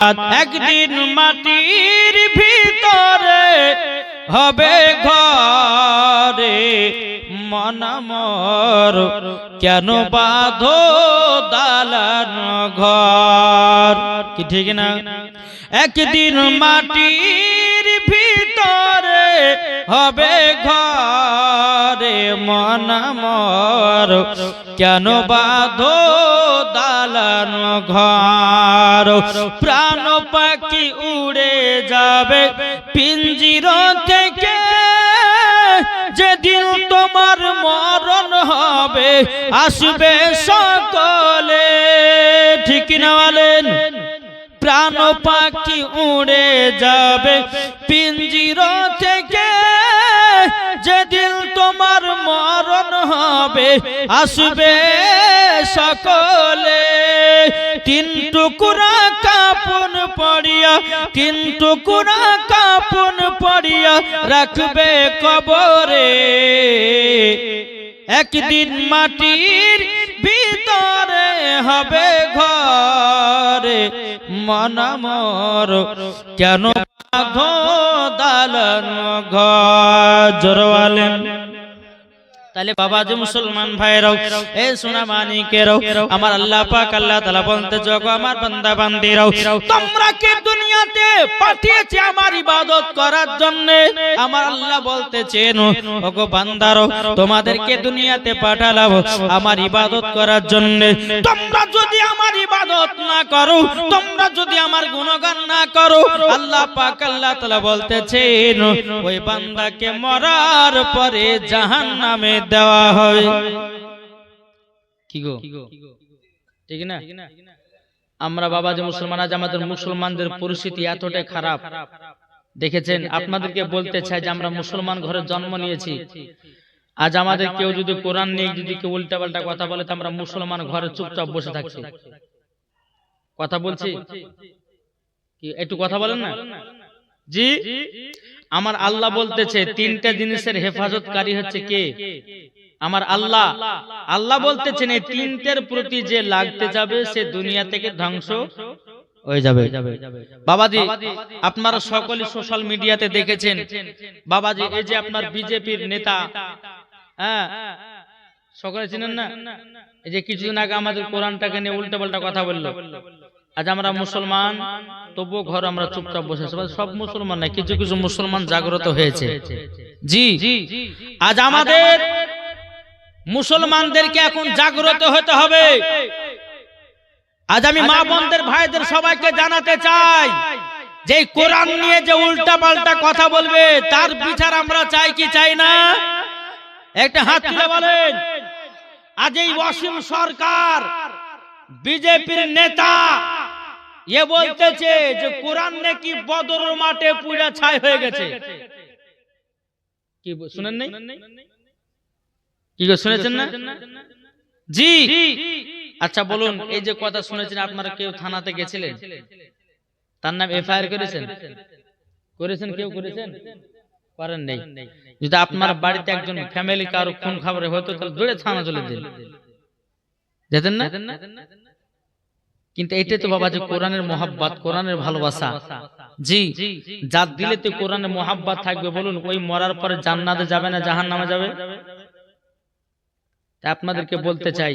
একদিন মাটির ভিতরে হবে ঘরে মন মোর কেন বাঁধো দালান ঘর কি ঠিক না একদিন মাটির ভিতরে হবে ঘরে মন মোর কেন বাঁধো দালান ঘর প্রাণ পাখি উড়ে যাবে পিঞ্জির থেকে যেদিন তোমার মরণ হবে আসবে সকলে ঠিক না বলেন প্রাণ পাখি উড়ে যাবে পিঞ্জির থেকে যেদিন তোমার মরণ হবে আসবে সকলে তিন টুকরা কাপন পড়িয়া তিন টুকরা কাপন পড়িয়া রাখবে কবরে একদিন মাটির ভিতরে হবে ঘরে মন মোর কেন বাঁধো দালান ঘর জোরওয়ালেন তাহলে বাবা যে মুসলমান ভাইরাও এ সোনা মানিকেরাও আমার আল্লাহ পাক আল্লাহ তাআলা বলতে জগো আমার বান্দা বান্দীরাও তোমরা কি দুনিয়াতে পাঠিয়েছে আমার ইবাদত করার জন্য আমার আল্লাহ বলতেছেন ওগো বান্দারো তোমাদেরকে দুনিয়াতে পাঠালাম আমার ইবাদত করার জন্য তোমরা যদি আমার ইবাদত না করো তোমরা যদি আমার গুণগান না করো আল্লাহ পাক আল্লাহ তাআলা বলতেছেন ওই বান্দাকে মরার পরে জাহান্নামে দেওয়া হবে কি গো ঠিক না আমরা বাবা যে মুসলমান আজ আমাদের মুসলমানদের পরিস্থিতি এতটাই খারাপ দেখেছেন আপনাদেরকে বলতে চাই যে আমরা মুসলমান ঘরে জন্ম নিয়েছি আজ আমাদের কেউ যদি কোরআন নিয়ে যদি কেউ উল্টাপাল্টা কথা বলে তো আমরা মুসলমান ঘরে চুপচাপ বসে থাকছি কথা বলছি কি একটু কথা বলেন না জি আমার আল্লাহ বলতেছে তিনটা জিনিসের হেফাজতকারী হচ্ছে কে আমার আল্লাহ আল্লাহ বলতেছেন এই তিনটের প্রতি যে লাগতে যাবে সে দুনিয়া থেকে ধ্বংস হয়ে যাবে বাবাজি আপনারা সকলে সোশ্যাল মিডিয়াতে দেখেছেন বাবাজি এই যে আপনার বিজেপির নেতা হ্যাঁ সকলে চিনেন না এই যে কিছুদিন আগে আমাদের কোরআনটাকে নিয়ে উল্টাপাল্টা কথা বললো আজ আমরা মুসলমান তবুও ঘর আমরা চুপচাপ বসে আছি সব মুসলমান না কিছু কিছু মুসলমান জাগ্রত হয়েছে জি আজ আমাদের মুসলমানদেরকে এখন জাগ্রত হতে হবে আজ আমি মা বোনদের ভাইদের সবাইকে জানাতে চাই যে কোরআন নিয়ে যে উল্টাপাল্টা কথা বলবে তার বিচার আমরা চাই কি চাই না একটা হাত তুলে বলেন আজ এই ওয়াসিম সরকার বিজেপির নেতা এ বলতেছে যে কোরআন নাকি বদর মাঠে পুরা ছাই হয়ে গেছে কি শুনেন নাই কি গো শুনেছেন না জি আচ্ছা বলুন এই যে কথা শুনেছেন আপনারা কেউ থানাতে গেছিলেন তার নাম এফআইআর করেছেন কেউ করেছেন করেন নাই যদি আপনার বাড়িতে একজন ফ্যামিলি কারো খুন খবরে হতো তাহলে দৌড়ে থানা চলে যেতেন না কিন্তু এটাই তো বাবা যে কোরআনের মহব্বত কোরআনের ভালোবাসা জি যার দিলে তো কোরআনের মহব্বত থাকবে বলুন ওই মরার পরে জান্নাতে যাবে না জাহান্নামে যাবে আপনাদেরকে বলতে চাই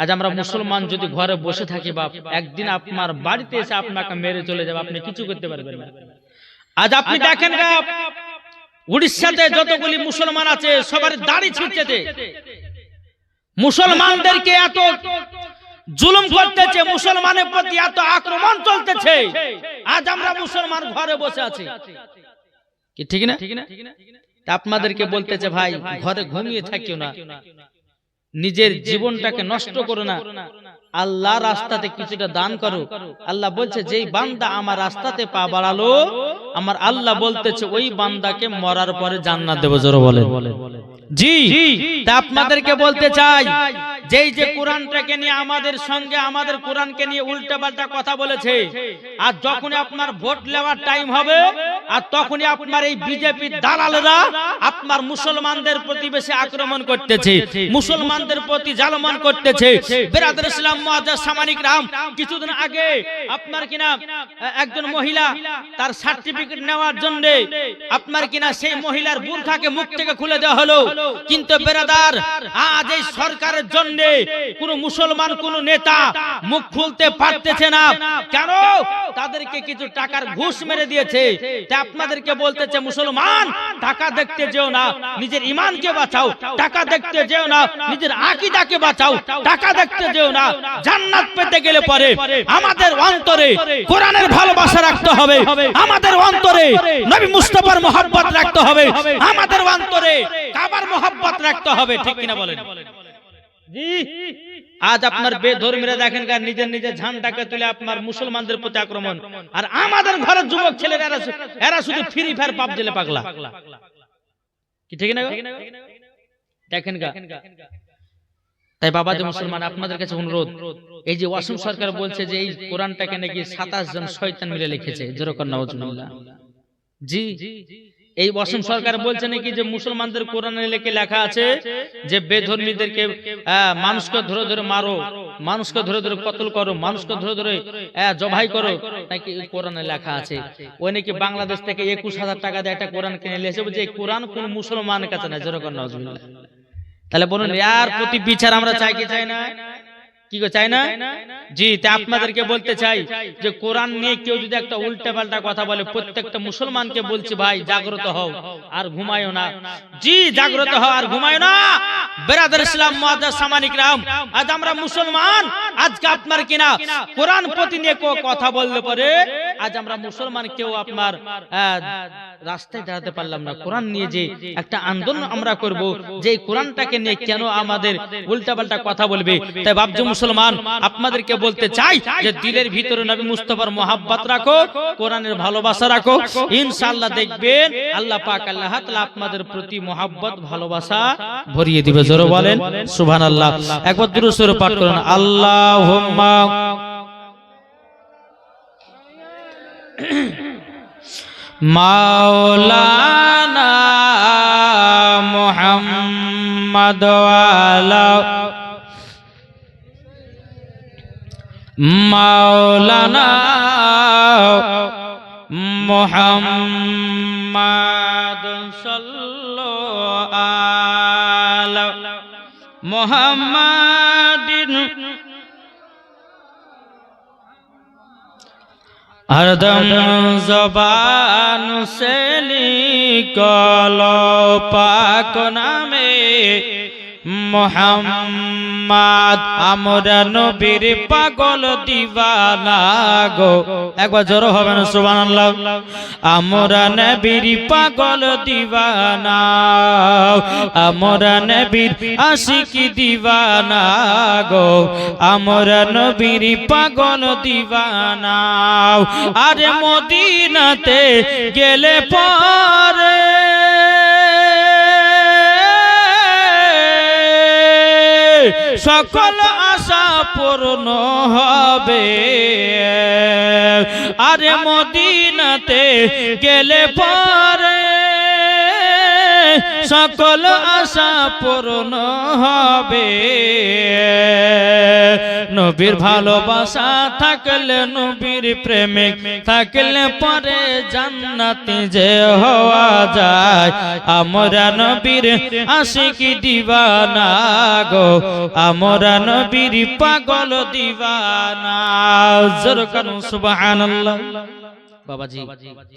আজ আমরা মুসলমান যদি ঘরে বসে থাকি বাপ একদিন আপনার বাড়িতে এসে আপনাকে মেরে চলে যাবে আপনি কিছু করতে পারবেন না আজ আপনি দেখেন উড়িষ্যাতে যতগুলি মুসলমান আছে সবার দাড়ি ছিঁড়ছে মুসলমানদেরকে এত জুলুম করতেছে মুসলমানের প্রতি এত আক্রমণ চলতেছে আজ আমরা মুসলমান ঘরে বসে আছি কি ঠিক না আপনাদেরকে বলতেছে ভাই ঘরে ঘুমিয়ে থাকিও না নিজের জীবনটাকে নষ্ট করো না আল্লাহ রাস্তাতে কিছুটা দান করো আল্লাহ বলছে যেই বান্দা আমার রাস্তাতে পা বাড়ালো আমার আল্লাহ বলতেছে ওই বান্দাকে মরার পরে জান্নাত দেব জোরে বলেন জি তা আপনাদেরকে বলতে চাই যেই যে কোরআনটাকে নিয়ে আমাদের সঙ্গে আমাদের কোরআনকে নিয়ে উল্টাপাল্টা কথা বলেছে আর যখন আপনার ভোট নেওয়ার টাইম হবে আর তখনই আপনার এই বিজেপি দালালরা আপনার মুসলমানদের প্রতি বেশি আক্রমণ করতেছে, মুসলমানদের প্রতি জালমান করতেছে। বিরাদর ইসলাম মুআজ্জাজ সামানিক রাম, কিছুদিন আগে আপনার কিনা একজন মহিলা তার সার্টিফিকেট নেওয়ার জন্য আপনার কিনা সেই মহিলার বুরখাকে মুখ থেকে খুলে দেওয়া হলো। কিন্তু বেরাদার, আজ এই সরকারের জন্য কোন মুসলমান কোন নেতা মুখ খুলতে পারতেছে না। কেন? তাদেরকে কিছু টাকার ঘুষ মেরে দিয়েছে। তাই আপনাদেরকে বলতেছে, মুসলমান টাকা দেখতে যেও না, নিজের ঈমানকে বাঁচাও। টাকা দেখতে যেও না, নিজের আকীদাকে বাঁচাও। টাকা দেখতে যেও না, জান্নাত পেতে গেলে পরে আমাদের অন্তরে কোরআনের ভালোবাসা রাখতে হবে, আমাদের অন্তরে নবী মুস্তাফার মহব্বত রাখতে হবে, আমাদের অন্তরে কাবার মহব্বত রাখতে হবে। ঠিক কিনা বলেন? জি। আজ আপনার বেধর্মীরা দেখেন নিজের নিজের ঝান্ডাকে তুলে আপনার মুসলমানদের প্রতি আক্রমণ, আর আমাদের ঘরের যুবক ছেলেরা এরা শুধু ফ্রি ফায়ার পাবজিলে পাগলা। কি ঠিক না? দেখেন গা। তাই বাবা যে মুসলমান, আপনাদের কাছে অনুরোধ, এই যে ওয়াসিম সরকার বলছে যে এই কোরআনটাকে নাকি 27 জন শয়তান মিলে লিখেছে, যেরকম নাউজুবিল্লাহ। জি, এই ওয়াসিম সরকার বলছে নাকি যে মুসলমানদের কোরআনে লেখা আছে যে বেধর্মীদেরকে মানুষকে ধরে ধরে মারো, মানুষকে ধরে ধরে কতল করো, মানুষকে ধরে ধরে জবাই করো, নাকি কোরআনে লেখা আছে। ওই নাকি বাংলাদেশ থেকে 21,000 টাকা দিয়ে একটা কোরআন কিনে নিয়ে এসে বলছে এই কোরআন কোন মুসলমানের কাছে না, যেরকম নাউজুবিল্লাহ। তাহলে বলুন, এর প্রতি বিচার আমরা চাই কি চাই না? কি চাই না? জি। তা আপনাদেরকে বলতে চাই যে কোরআন নিয়ে কেউ যদি একটা উল্টা পাল্টা কথা বলে, প্রত্যেকটা মুসলমানকে বলছি, ভাই জাগ্রত হও আর ঘুমায়ো না। জি, জাগ্রত হও আর ঘুমায়ো না। বিরাদর ইসলাম মুআজ্জাজ সামানিক রাম, আজ আমরা মুসলমান, আজকে আপনার কিনা কোরআন প্রতি নিয়ে কথা বললে পরে আজ আমরা মুসলমান কেউ আপনার রাস্তায় দাঁড়াতে পারলাম না। কোরআন নিয়ে যে একটা আন্দোলন আমরা করব, যে কোরআনটাকে নিয়ে কেন আমাদের উল্টাপাল্টা কথা বলবে। তাই বাপজি মুসলমান, আপনাদেরকে বলতে চাই যে দিলের ভিতরে নবী মুস্তাফার মহব্বত রাখো, কোরআনের ভালোবাসা রাখো, ইনশাআল্লাহ দেখবেন আল্লাহ পাক আল্লাহ তাআলা আপনাদের প্রতি মহব্বত ভালোবাসা ভরিয়ে দিবে। জোরে বলেন সুবহানাল্লাহ। একবার দুরূদ শরীফ পাঠ করুন, আল্লাহুম্মা মাওলানা মুহাম্মদ ওয়ালা মাওলানা মুহাম্মদ সাল্লাল্লাহু আলা মুহাম্মাদিন हरदम ज़बान से निकलो पाक नामे मोहम्मद, আমরা নবীর পাগল দিওয়ানা গো। একবার জোরে হবে না সুবহানাল্লাহ। আমরা নবীর পাগল দিওয়ানা, আমরা নবীর আশিক দিওয়ানা গো, আমরা নবীর পাগল দিওয়ানা। আরে মদিনাতে গেলে পরে সকল আশা পূর্ণ হবে। আরে মদিনাতে গেলে পরে সকল আশা পূর্ণ হবে। নবীর ভালোবাসা থাকলে, নবীর প্রেমিক থাকলে পরে জান্নাতে যে হওয়া যায়। আমরা নবীর আশিক দিওয়ানা গো, আমরা নবীর পাগল দিওয়ানা। জোরে বলুন সুবহানাল্লাহ। বাবাজি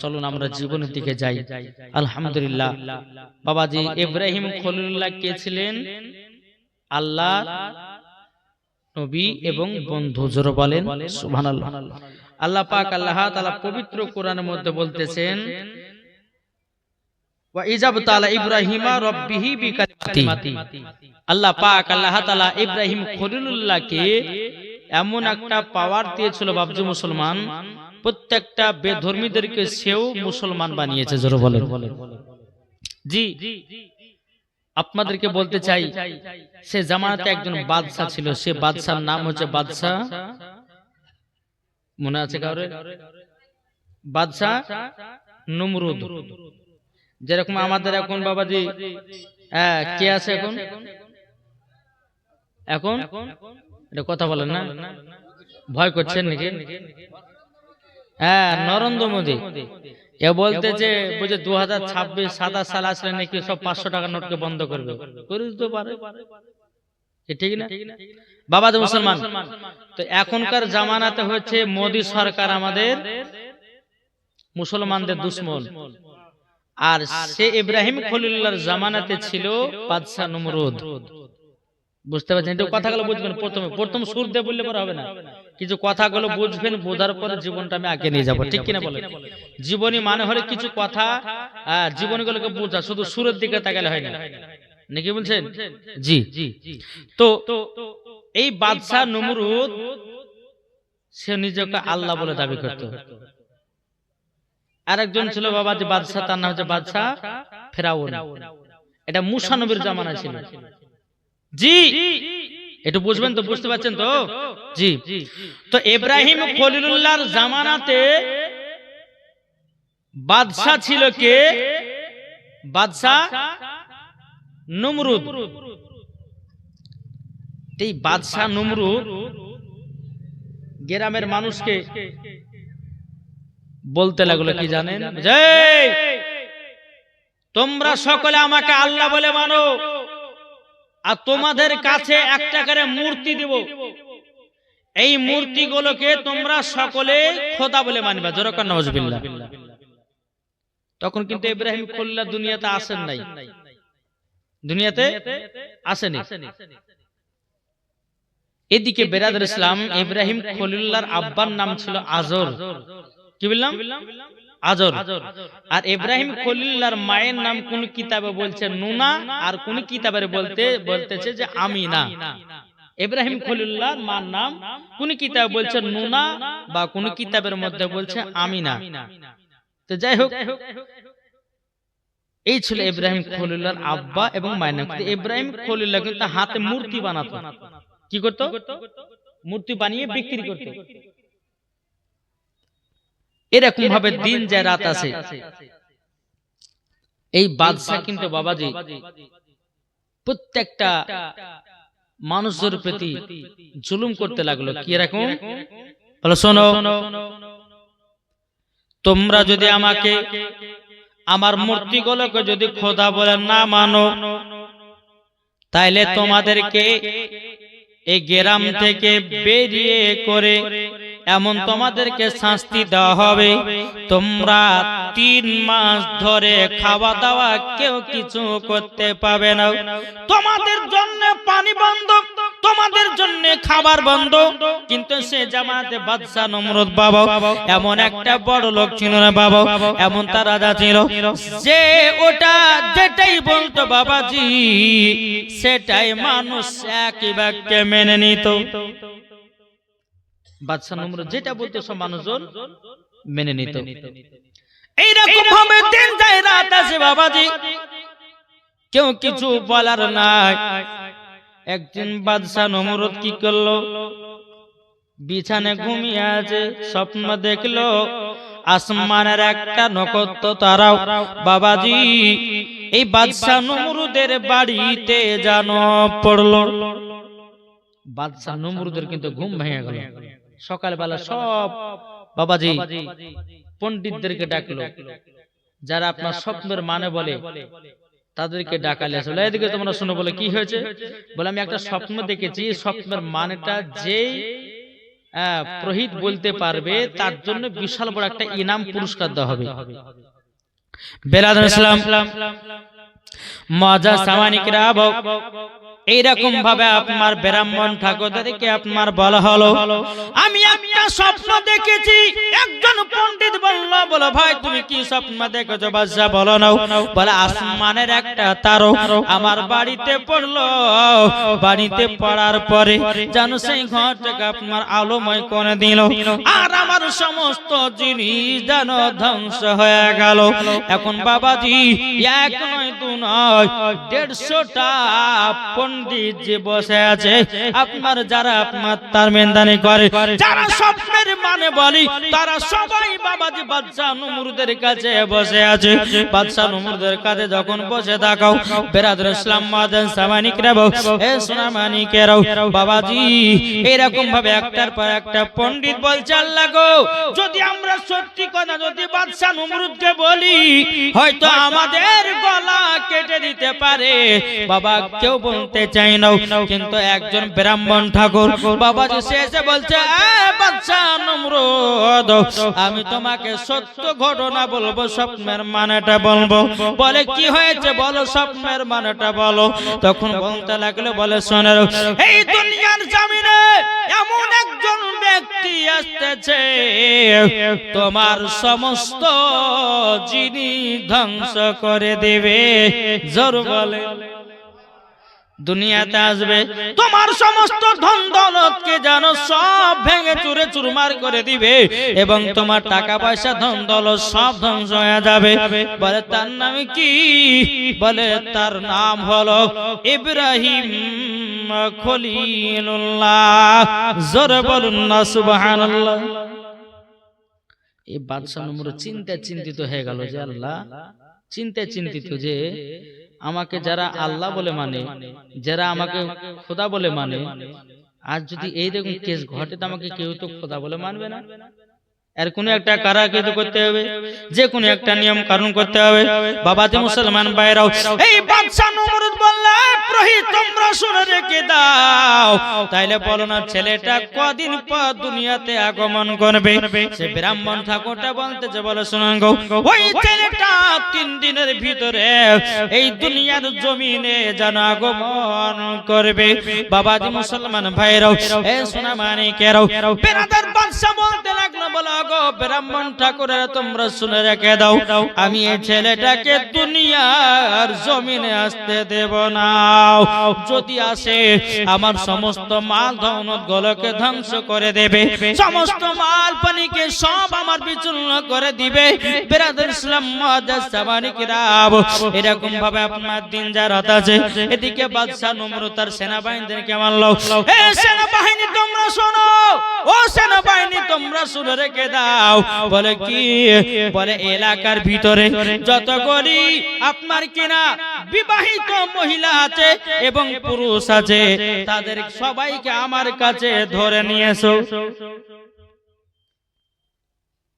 চলুন আমরা জীবনের দিকে যাই। আলহামদুলিল্লাহ। বাবাজি ইব্রাহিম খলিলুল্লাহ কে ছিলেন? আল্লাহ নবী এবং বন্ধু। জোরে বলেন সুবহানাল্লাহ। আল্লাহ পাক আল্লাহ তাআলা পবিত্র কোরআনের মধ্যে বলতেছেন, ওয়া ইজাবতালা ইব্রাহিমা রাব্বিহি বিকালিমাতি। আল্লাহ পাক আল্লাহ তাআলা ইব্রাহিম খলিলুল্লাহকে এমন একটা পাওয়ার দিয়েছিল বাবজি মুসলমান, প্রত্যেকটা বেধর্মীদেরকে সেও মুসলমান বানিয়েছে। জোরে বলেন। জি, আপনাদেরকে বলতে চাই, সে জামানাতে একজন বাদশা ছিল। সে বাদশার নাম হচ্ছে বাদশা, মনে আছে কাউরে? বাদশা নমরুদ। যেরকম আমাদের এখন বাবাজি কে আছে এখন এখন এটা কথা বলেন না, ভয় করছেন নাকি? হ্যাঁ, নরেন্দ্র মোদী। এ বলতেছে বুঝে 2026 27 সাল আসলে নাকি সব 500 টাকা নোটকে বন্ধ করবে। করে দিতে পারে, ঠিক না বাবাজি মুসলমান? তো এখনকার জামানাতে হচ্ছে মোদী সরকার আমাদের মুসলমানদের দুশ্মন, আর সে ইব্রাহিম খলিলুল্লাহর জামানাতে ছিল বাদশা নমরুদ। বুঝতে পারছেন? একটু কথাগুলো বুঝবেন। প্রথম সুর দিয়ে বললে পরে হবে না, কিছু কথাগুলো বুঝবেন, বোঝার পরে জীবনটা আমি আগে নিয়ে যাবো, ঠিক কিনা বলেন? জীবনী মানে হলে কিছু কথা জীবনীগুলোকে বোঝা, শুধু সুরের দিকে তাকালে হয় না, নাকি বলছেন? জি। তো এই বাদশা নমরুদ সে নিজেকে আল্লাহ বলে দাবি করত। আরেকজন ছিল বাবাজি বাদশা, তার নাম হচ্ছে বাদশা ফেরাউন। এটা মুসা নবীর জামানা ছিল। জি, একটু বুঝবেন তো, বুঝতে পারছেন তো? জি। তো ইব্রাহিম খলিলুল্লাহর জামানাতে বাদশা ছিল কে? বাদশা নমরুদ। এই বাদশা নমরুদ গ্রামের মানুষকে বলতে লাগলো কি জানেন? যে তোমরা সকলে আমাকে আল্লাহ বলে মানো, আর তোমাদের কাছে একটা করে মূর্তি দেব, এই মূর্তিগুলোকে তোমরা সকলে খোদা বলে মানবা। জোরে কর নাউজুবিল্লাহ। তখন কিন্তু ইব্রাহিম খলিলুল্লাহ দুনিয়াতে আসেন নাই, দুনিয়াতে আসেনি। এদিকে বেরাদর ইসলাম, ইব্রাহিম খলিলুল্লাহর আব্বার নাম ছিল আজর। কি বললাম? আজর। আর ইব্রাহিম খলিলুল্লাহর মায়ের নাম কোন কিতাবে বলছে নুনা, আর কোন কিতাবে বলতেছে যে আমিনা। ইব্রাহিম খলিলুল্লাহর মার নাম কোন কিতাবে বলছে নুনা, বা কোন কিতাবের মধ্যে বলছে আমিনা। তো যাই হোক, এই ছিল ইব্রাহিম খলিলুল্লাহর আব্বা এবং মায়ের নাম। ইব্রাহিম খলিলুল্লাহ কিন্তু হাতে মূর্তি বানাতো। কি করতো? মূর্তি বানিয়ে বিক্রি করতো। এরকম ভাবে দিন যায় রাত আসে। এই বাদশা কিন্তু বাবাজি প্রত্যেকটা মানুষের প্রতি জুলুম করতে লাগলো। কি রকম? বলো, শোনো, তোমরা যদি আমাকে আমার মূর্তিগুলোকে যদি খোদা বলে না মানো, তাইলে তোমাদেরকে এই গ্রাম থেকে বেরিয়ে করে এমন তোমাদেরকে শাস্তি দেওয়া হবে, তোমরা 3 মাস ধরে খাওয়া দাওয়া কেউ কিছু করতে পাবে না। তোমাদের জন্য পানি বন্ধ, তোমাদের জন্য খাবার বন্ধ। কিন্তু সে জামাতে বাদশা নমরুদ বাবা এমন একটা বড় লোক ছিল না বাবা, এমন তার রাজা ছিল যে ওটা যেটাই বলতো বাবাজি সেটাই মানুষ একই বাক্যে মেনে নিত। বাদশা নমরুদ যেটা বলতো সব মানুষজন মেনে নিত। এইরকম ভাবে দিন যায় রাত আসে বাবাজি, কেউ কিছু বলার নাই। একদিন বাদশা নমরুদ কি করলো? বিছানে ঘুমিয়ে আছে, স্বপ্ন দেখলো আসমানের একটা নক্ষত্র তারাও বাবাজি এই বাদশা নমরুদের বাড়িতে যেন পড়লো। বাদশা নমরুদের কিন্তু ঘুম ভেঙে গেল। সকালবেলা সব বাবাজি পণ্ডিতদেরকে ডাকলো, যারা আপনার স্বপ্নের মানে বলে তাদেরকে ডাকালে আসলে এদিকে তোমরা শুনো। বলে কি হয়েছে? বলে আমি একটা স্বপ্ন দেখেছি, স্বপ্নের মানেটা যে প্রহিত বলতে পারবে তার জন্য বিশাল বড় একটা ইনাম পুরস্কার দেওয়া হবে। বেরাদর ইসলাম মজা সামানিকরা, এইরকম ভাবে আপনার ব্রাহ্মণ ঠাকুরদেরকে আপনার বলা হলো আমি একটা স্বপ্ন দেখেছি। একজন পণ্ডিত বলল, বলো ভাই তুমি কি স্বপ্ন দেখেছো? বাদশা বলো না। বলে আসমানের একটা তারো আমার বাড়িতে পড়লো, বাড়িতে পড়ার পরে জানো সেই ঘরটাকে আপনার আলোময় করে দিল, আর আমার সমস্ত জিনিস যেন ধ্বংস হয়ে গেল। এখন বাবাজি এক নয় দু নয় 150টা পণ্ডিত যে বসে আছে আপনার, যারা আপনার তার মেনদানি করে, যারা স্বপ্নের মানে বলি, তারা সবাই বাবাজি বাদশাহ নমরুদের কাছে বসে আছে। বাদশাহ নমরুদের কাছে যখন বসে থাকাও বেরাদর ইসলাম মাদান সামানিকরা এ সোনা মানিকেরাও বাবাজি এরকম ভাবে একটার পর একটা পণ্ডিত বলছে আল্লাহ গো যদি আমরা সত্যি কথা যদি বাদশাহ নমরুদকে বলি হয়তো আমাদের গলা কেটে দিতে পারে। বাবা কেউ বলতে চাই না, কিন্তু একজন ব্রাহ্মণ ঠাকুর বাবাজি শেষে বলছে বাদশাহ নমরুদ আমি তোমাকে সত্য ঘটনা বলবো, স্বপ্নের মানেটা বলবো। বলে কি হয়েছে বলো, স্বপ্নের মানেটা বলো। তখন বলতে লাগলো বলে শোনো এই দুনিয়ার জমিনে এমন একজন ব্যক্তি আসতেছে তোমার সমস্ত জিনিস ধ্বংস করে দেবে। জোর বলে দুনিয়াতে আসবে তোমার সমস্ত ধন দৌলতকে জানো সব ভেঙে চুরে চুরমার করে দিবে এবং তোমার টাকা পয়সা ধন দৌলত সব ধ্বংস হয়ে যাবে। বলে তার নাম কি? বলে তার নাম হলো ইব্রাহিম খলিলুল্লাহ। জোরে বলুন না সুবহানাল্লাহ। এই বাদশা নমরুদ চিন্তিত হয়ে গেল যে আল্লাহ চিন্তিত যে আমাকে যারা আল্লাহ বলে মানে, যারা আমাকে খোদা বলে মানে, আজ যদি এইরকম কেস ঘটে তো আমাকে কেউ তো খোদা বলে মানবে না। এর কোনো একটা কারাকৃত করতে হবে, যে কোনো একটা নিয়ম কানুন করতে হবে। বাবাতে মুসলমান ভাইরাও এই বাদশা নমরুদ বললে প্রহিত তোমরা শুনে রেখে দাও, তাইলে বলো না ছেলেটা কদিন পর দুনিয়াতে আগমন করবে। সে ব্রাহ্মণ ঠাকুরটা বলতেছে বলে শুনুন গো ওই ছেলেটা 3 দিনের ভিতরে এই দুনিয়ার জমিনে যেন আগমন করবে। বাবাজি মুসলমান ভাইরাও এ সোনা মানিকেরাও বেরাদার বাদশা বলতে লাগলো বলো গো ব্রাহ্মণ ঠাকুরেরা তোমরা শুনে রেখে দাও আমি এই ছেলেটাকে দুনিয়ার জমিনে আসতে দেব না। যদি আসে আমার সমস্ত মাল দৌলত গুলোকে ধ্বংস করে দেবে, সমস্ত মাল পানিকে সব আমার বিচূর্ণ করে দিবে। বেরাদর ইসলাম মুআজ্জাজ সামানিকরা এরকম ভাবে আপনার দিন যা রাত আছে। এদিকে বাদশা নমরুদ তার সেনাবাহিনীদেরকে মারলো। এ সেনাবাহিনী তোমরা শোনো, ও সেনাবাহিনী তোমরা শুনে রেখে দাও। বলে কি? বলে এলাকার ভিতরে যতগুলি আপনার কিনা বিবাহিত মহিলা আছে এবং পুরুষ আছে তাদের সবাইকে আমার কাছে ধরে নিয়ে এসো।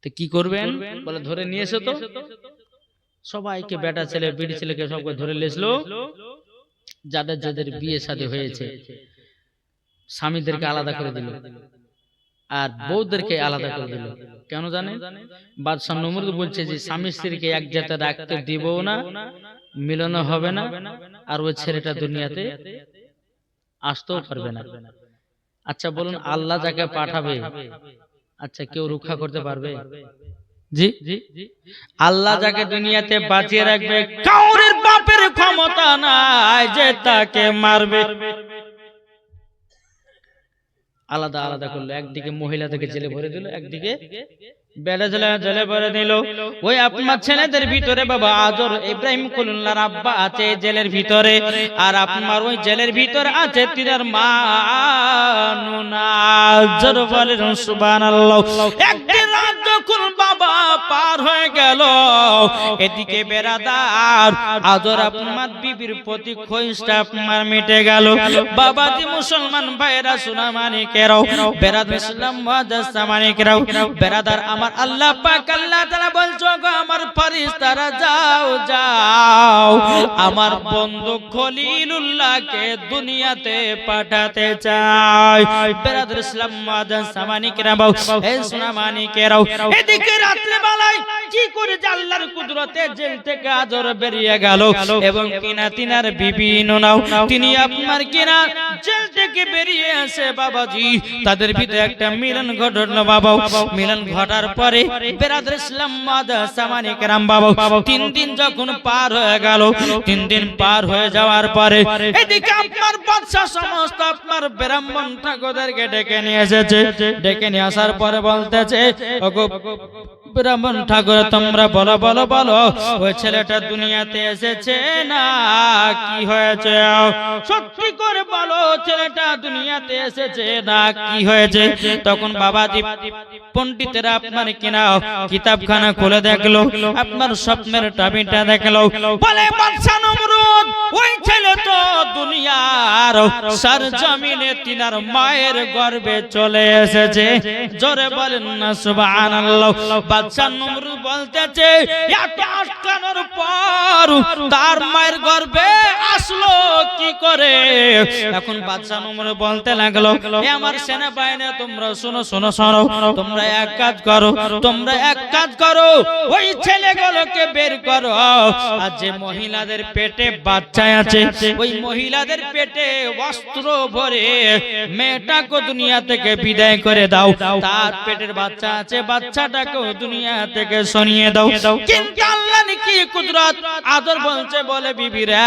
তো কি করবেন? বলে ধরে নিয়ে এসো। তো সবাইকে বেটা ছেলে বিড়ি ছেলেকে সবকে ধরে লেসলো। যাদের যাদের বিয়ে শাদী হয়েছে স্বামীদেরকে আলাদা করে দিল আর বউদেরকে আলাদা করে দিল। কেন জানেন? বাদশা নমরুদ বলছে যে স্বামী স্ত্রীকে এক জায়গায় রাখতে দিব না, মিলন হবে না, আর ওই ছেলেটা দুনিয়াতে আসতেও পারবে না। আচ্ছা বলুন আল্লাহ যাকে পাঠাবে আচ্ছা কেউ রক্ষা করতে পারবে? জি আল্লাহ যাকে দুনিয়াতে বাঁচিয়ে রাখবে কাউরের বাপের ক্ষমতা নাই যে তাকে মারবে। আলাদা আলাদা করলো, একদিকে মহিলাদেরকে জেলে ভরে দিল, একদিকে বেড়া জেলে ভরে দিল। ওই আপনার ছেলেদের ভিতরে বাবা আজর ইব্রাহিম খলিলুল্লাহর আব্বা আছে জেলের ভিতরে, আর আপনার ওই জেলের ভিতরে আছে তিনার মা নুনা। আজর বলেন সুবহানাল্লাহ। একদিন রাত যখন বাবা পার হয়ে গেল, এদিকে বেরাদার আজর আপনার বিবির প্রতি ক্ষোভটা আপনার মিটে গেল। বাবাজি মুসলমান ভাইরা সোনা মানিকেরাও বেরাদার ইসলাম মুআজ্জাজ সামানিকেরাও বেরাদার আমার আল্লাহ পাক আল্লাহ তাআলা বলছো গো আমার ফেরেশতারা যাও যাও আমার বন্ধু খলিলুল্লাহকে দুনিয়াতে পাঠাতে চাই। বেরাদার ইসলাম মুআজ্জাজ সামানিকেরাও এই সোনা মানিকেরাও এদিকে রাত্রে বেলায় কি করে যে আল্লাহর কুদরতে জেল থেকে আজর বেরিয়ে গেল এবং কিনা তিনার বিবি নুনাও তিনি আপনার কিনা জেল থেকে বেরিয়ে আসে বাবাজি তাদের ভিতরে একটা মিলন ঘটলো বাবা। মিলন ঘটার পরে বেরাদর ইসলাম মুআজ্জাজ সামানিকেরাম বাবা 3 দিন যখন পার হয়ে গেল, 3 দিন পার হয়ে যাওয়ার পরে এদিকে আপনার বাদশা সমস্ত আপনার ব্রাহ্মণ ঠাকুরদেরকে ডেকে নিয়ে এসেছে। ডেকে নিয়ে আসার পরে বলতেছে ওগো ব্রাহ্মণ ঠাকুর তোমরা বলো বলো বলো ওই ছেলেটা দুনিয়াতে এসেছে না কি হয়েছে? সত্যি করে বলো ছেলেটা দুনিয়াতে এসেছে না কি হয়েছে? তখন বাবাজি পণ্ডিতেরা আপনার কিনা কিতাবখানা খুলে দেখলো, আপনার স্বপ্নের টাবিটা দেখলো, বলে বাদশা নমরুদ ওই ছেলে তো দুনিয়ার সরজমিনে তিনার মায়ের গর্ভে চলে এসেছে। জোরে বলেন না সুবহানাল্লাহ। বাদশা নমরুদ বলতেছে এত আটকানোর পর তার মায়ের গর্ভে আসলো কি করে? এখন বাদশা নমরুদ বলতে লাগলো এ আমার সেনাবাহিনী তোমরা শোনো শোনো শোনো, তোমরা এক কাজ করো, তোমরা এক কাজ করো, ওই ছেলেগুলোকে বের করো, আর যে মহিলাদের পেটে বাচ্চা আছে ওই মহিলাদের পেটে বস্ত্র ভরে মেয়েটাকে দুনিয়া থেকে বিদায় করে দাও। তার পেটের বাচ্চা আছে বাচ্চাটাকেও দুনিয়া থেকে সরিয়ে দাও। কিন্তু আল্লাহ কি কুদরত আদর বলছে, বলে বিবিরা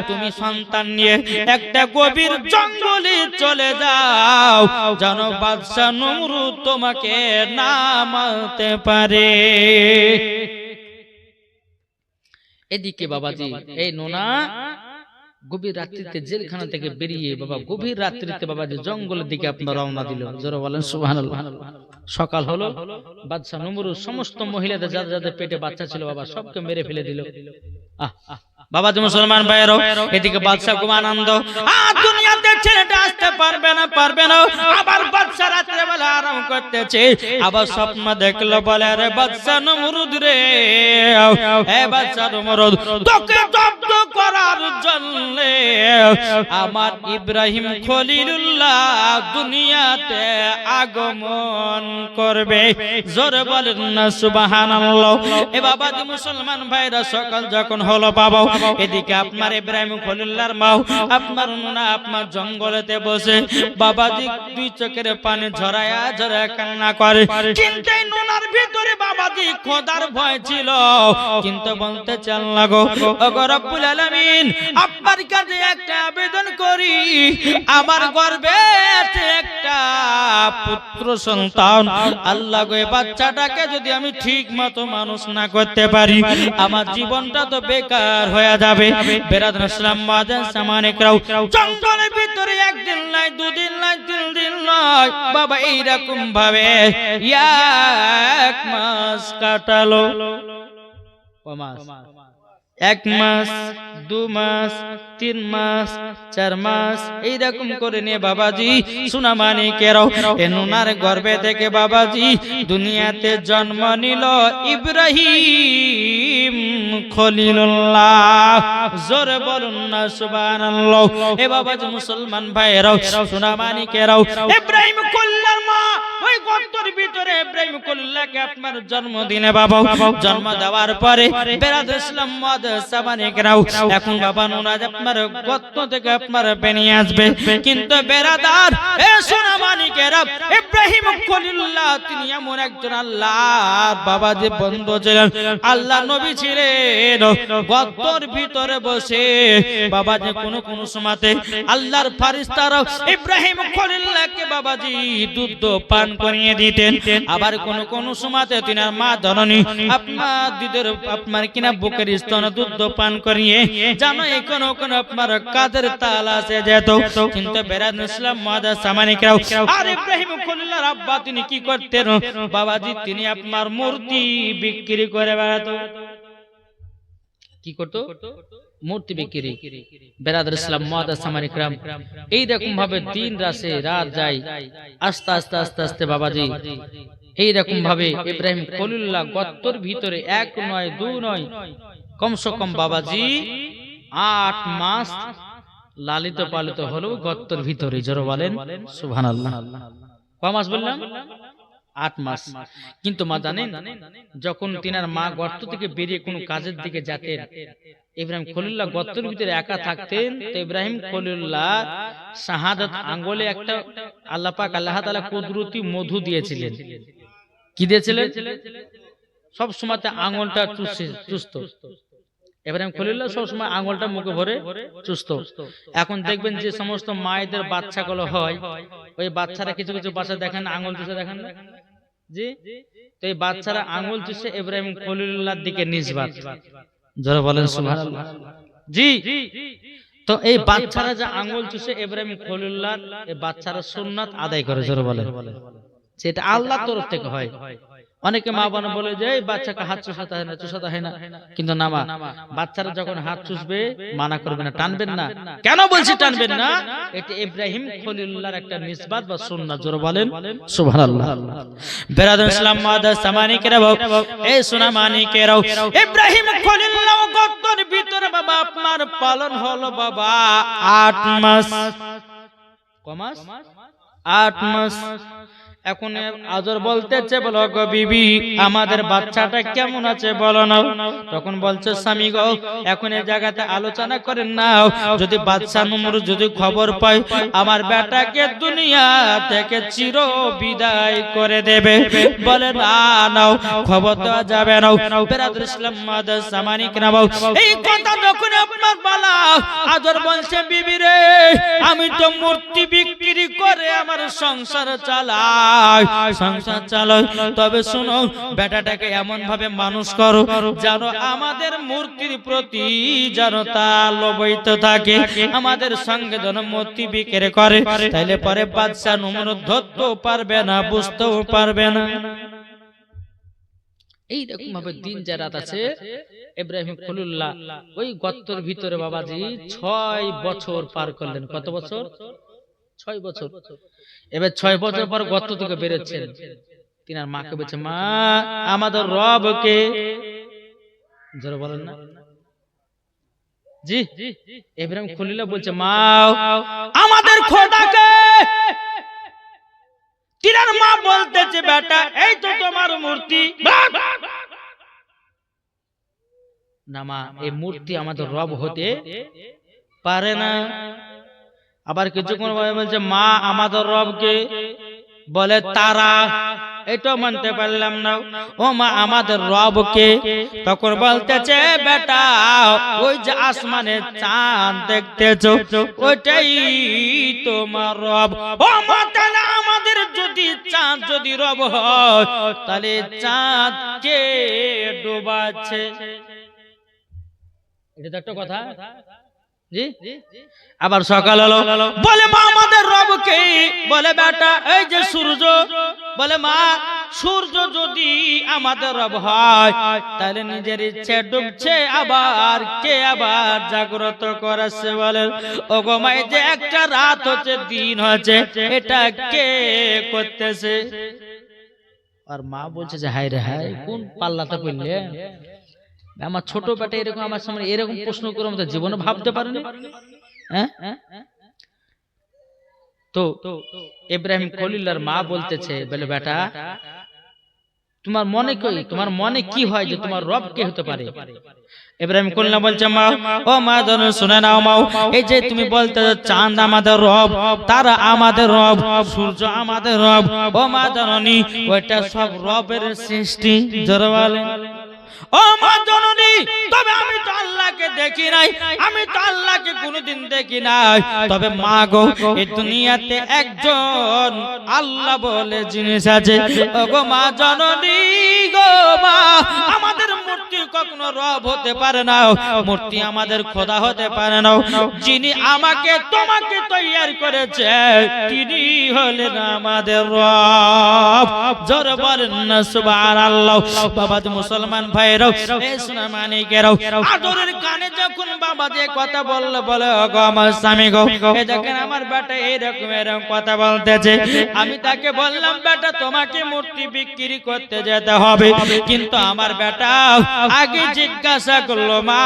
তুমি সন্তান নিয়ে একটা গভীর জঙ্গলে চলে যাও, যেন বাদশা নমরুদ তোমাকে না মারতে পারে। এদিকে বাবাজি এই নোনা গভীর রাত্রিতে জেলখানা থেকে বেরিয়ে বাবা গভীর রাত্রিতে বাবাজি জঙ্গলের দিকে আপনার রওনা দিল। জোরে বলেন সুবহানাল্লাহ। সকাল হলো, বাদশা নমরুদ সমস্ত মহিলাদের যাদের যাদের পেটে বাচ্চা ছিল বাবা সবকে মেরে ফেলে দিল। বাবাজি মুসলমান ভাইয়েরও এদিকে বাদশা খুব আনন্দ, দুনিয়াতে ছেলেটা আসতে পারবে না পারবে না। আবার বাদশা রাত্রে বেলা আরাম করতেছে, আবার স্বপ্ন দেখলো, বলে আরে বাদশা নমরুদ রে, এ বাদশা নমরুদ তোকে জব্দ করার জন্য আমার ইব্রাহিম খলিলুল্লাহ দুনিয়াতে আগমন করবে। জোরে বলেন না সুবহানাল্লাহ। এ বাবাজি মুসলমান ভাইরা সকাল যখন হলো বাবা এদিকে আপনার ইব্রাহিম খলিলুল্লাহর মা আপনার নোনা আপনার জঙ্গলেতে বসে বাবাজি দুই চোখের পানি ঝরায়া ঝরায়া কান্না করে। কিন্তু এই নোনার ভিতরে বাবাজি খোদার ভয় ছিল, কিন্তু বলতে চাল লাগো ওগো রব্বুল আলামিন আপনার কাছে একটা আবেদন করি, আমার গর্ভে আছে একটা পুত্র সন্তান, আল্লাহ গো এই বাচ্চাটাকে যদি আমি ঠিক মতো মানুষ না করতে পারি আমার জীবনটা তো বেকার হয়ে যাবে। বেরাদ ইসলাম মাদান সামানিকরাও জঙ্গলের ভিতরে একদিন নাই দুদিন নাই তিন দিন নয় বাবা এইরকম ভাবে এক মাস কাটালো। এক মাস, দু মাস, 3 মাস, 4 মাস এইরকম করে নিয়ে বাবাজি সোনা মানিকেরাও এ নুনার গর্ভে থেকে বাবাজি দুনিয়াতে জন্ম নিল ইব্রাহিম খলিলুল্লাহ। জোরে বলুন না সুবহানাল্লাহ। এ বাবাজি মুসলমান ভাইয়েরাও সোনা মানিকেরাও ইব্রাহিম খলিলুল্লাহর মা ওই গর্তের ভিতরে ইব্রাহিম খলিলুল্লাহকে আপনার জন্মদিনে বাবা জন্ম দেওয়ার পরে বেরাদ ইসলাম সামানিকরাও এখন বাবা নোনা আপনার গর্ত থেকে আপনার বেরিয়ে আসবে। কিন্তু বেরাদার এ সোনা মানিকেরা ইব্রাহিম খলিলুল্লাহ তিনি এমন একজন আল্লাহর বাবা যে বন্ধু ছিলেন, আল্লাহ নবী ছিলেন, গর্তের ভিতরে বসে বাবা যে কোন সময়তে আল্লাহর ফেরেশতারা ইব্রাহিম খলিলুল্লাহকে বাবাজি দুধ পান করিয়ে দিতেন। আবার কোন সময়তে তিনার মা জননী আপনার দুধের আপনার কিনা বুকের স্তনে দুধ পান করিয়ে জানো এই কোন আপনার কাদের তাল আছে যেত। কিন্তু বেরাদ ইসলাম মাদা সামানিকরাও আর ইব্রাহিম খলিলুল্লাহর আব্বা তিনি কি করতেন বাবাজি তিনি আপনার মূর্তি বিক্রি করে বেড়াতো। কি করতো? মূর্তি বিক্রি। বেরাদ ইসলাম মাদা সামানিকরাম এইরকম ভাবে দিন রাত যায়, আস্তে আস্তে আস্তে আস্তে বাবাজি এইরকম ভাবে ইব্রাহিম খলিলুল্লাহ গর্তের ভিতরে এক নয় দু নয় কমসে কম বাবাজি 8 মাস লালিত পালিত হলো গর্তের ভিতরে। জোরে বলেন সুবহানাল্লাহ। কয় মাস বললাম? 8 মাস। কিন্তু মা জানেন যখন তিনার মা গর্ত থেকে বেরিয়ে কোনো কাজের দিকে যেতেন ইব্রাহিম খলিলুল্লাহ গর্তের ভিতরে একা থাকতেন, তো ইব্রাহিম খলিলুল্লাহ শাহাদাত আঙ্গুলে একটা আল্লাহ পাক আল্লাহ তাআলা কুদরতি মধু দিয়েছিলেন। কি দিয়েছিলেন? সব সময়তে আঙ্গুলটা চুষত। ইব্রাহিম খলিলুল্লাহ সব সময় আঙ্গুলটা মুখে ভরে চুষত। এখন দেখবেন যে সমস্ত মায়েদের বাচ্চাগুলো হয় ওই বাচ্চারা কিছু কিছু বাচ্চা দেখেন আঙ্গুল চুষে দেখেন না, জি। তো এই বাচ্চারা আঙ্গুল চুষে ইব্রাহিম খলিলুল্লাহর দিকে নিসবাত, যারা বলেন সুবহানাল্লাহ। জি। তো এই বাচ্চারা যে আঙ্গুল চুষে ইব্রাহিম খলিলুল্লাহর, এই বাচ্চারা সুন্নাত আদায় করে, যারা বলেন সেটা আল্লাহর তরফ থেকে হয়। অনেকে মা বোন বলে যে এই বাচ্চাকে হাত চুষাতে হয় না, কিন্তু না মা, বাচ্চারা যখন হাত চুষবে মানা করবে না, টানবেন না। কেন বলছি টানবেন না? এটা ইব্রাহিম খলিলুল্লাহর একটা নিসবাত বা সুন্নাত, যারা বলেন সুবহানাল্লাহ। বেরাদুল ইসলাম মাদাস সামানিকেরা, এই সোনা মানিকেরাও, ইব্রাহিম খলিলুল্লাহ গর্তের ভিতরে বাবা আপনার পালন হলো বাবা 8 মাস। ক মাস? 8 মাস। এখন আজর বলতেছে, বলো গো বিবি আমাদের বাচ্চাটা কেমন আছে বলো না। তখন বলছে স্বামী গো এখন এই জায়গাতে আলোচনা করেন না, যদি বাচ্চা নমরুদ যদি খবর পায় আমার বেটাকে দুনিয়া থেকে চির বিদায় করে দেবে। বলে না নাও, খবর দেওয়া যাবে না। বেরাদুল ইসলাম মাদাস সামানিক নাও, এই কথা যখন আপনার বলা, আজর বলছে বিবি রে আমি তো মূর্তি বিক্রি করে আমার সংসার সংসার চালাই, তবে শোনো বেটাটাকে এমন ভাবে মানুষ করো যেন আমাদের মূর্তির প্রতি যেন তা লোভিত থাকে, আমাদের সঙ্গে যেন মূর্তি বিক্রি করে, তাইলে পরে বাচ্চা নমরুদ ধরতেও পারবে না, বুঝতেও পারবে না। এইরকম ভাবে দিন যে রাত আছে ইব্রাহিম খলিলুল্লাহ ওই গর্তের ভিতরে বাবাজি 6 বছর পার করলেন। কত বছর? 6 বছর। এবার 6 বছর পর গর্ত থেকে বেরোচ্ছেন, তিনার মাকে বলছে মা আমাদের রবকে, যারা বলেন না জি, ইব্রাহিম খলিলুল্লাহ বলছে মা আমাদের খোদাকে। তিনার মা বলতেছে বেটা এই তো তোমার মূর্তি। না মা এই মূর্তি আমাদের রব হতে পারে না। আবার কিছুক্ষণ বলছে মা আমাদের রবকে, বলে তারা, এটাও মানতে পারলাম না। ও মা আমাদের রবকে, তখন বলতেছে বেটা ওই যে আসমানে চাঁদ দেখতেছো ওইটাই তোমার রব। ও মা তাহলে আমাদের যদি চাঁদ যদি রব হয় তাহলে চাঁদ কে ডোবাচ্ছে? এটা তো একটা কথা। আবার সকাল হলো, বলে মা আমাদের রবকে, বলে বেটা এই যে সূর্য, বলে মা সূর্য যদি আমাদের রব হয় তাহলে নিজের ইচ্ছে ডুবছে, আবার কে আবার জাগ্রত করাচ্ছে? বলে ও গো মা যে একটা রাত হচ্ছে দিন হচ্ছে এটা কে করতেছে? আর মা বলছে যে হায় রে হায় কোন পাল্লাতে পড়লে, আমার ছোট বেটা এরকম আমার সামনে এরকম প্রশ্ন করে আমাদের জীবনে ভাবতে পারেনি। তো ইব্রাহিম খলিলুল্লাহর মা বলতেছে, বলে বেটা তোমার মনে কই, তোমার মনে কি হয় যে তোমার রব কে হতে পারে? ইব্রাহিম খলিলুল্লাহ বলছে মা ও মা জানো শুনে নাও মা, এই যে তুমি বলতে চাঁদ আমাদের রব, তারা আমাদের রব, সূর্য আমাদের রব, ও মা জননী ওইটা সব রবের সৃষ্টি। জোরে বলেন ও মা জননী, তবে আমি তো আল্লাহকে দেখি নাই, আমি তো আল্লাহকে কোনোদিন দেখি নাই, তবে মা গো এই দুনিয়াতে একজন আল্লাহ বলে জিনিস আছে। ও গো মা জননী গো মা, আমাদের মূর্তি কখনো রব হতে পারে না, মূর্তি আমাদের খোদা হতে পারে না। যিনি আমাকে তোমাকে তৈয়ার করেছে তিনি হলেন আমাদের রব। জোরে বলেন না সুবহানাল্লাহ। বাবা মুসলমান ভাইরাও এই সোনা মানিকেরাও, আদরের কানে যখন বাবা যে কথা বললো, বলে ওগো আমার স্বামী গো এই দেখেন আমার বেটা এরকম এরকম কথা বলতেছে, আমি তাকে বললাম বেটা তোমাকে মূর্তি বিক্রি করতে যেতে হবে, কিন্তু আমার বেটা আগে জিজ্ঞাসা করলো মা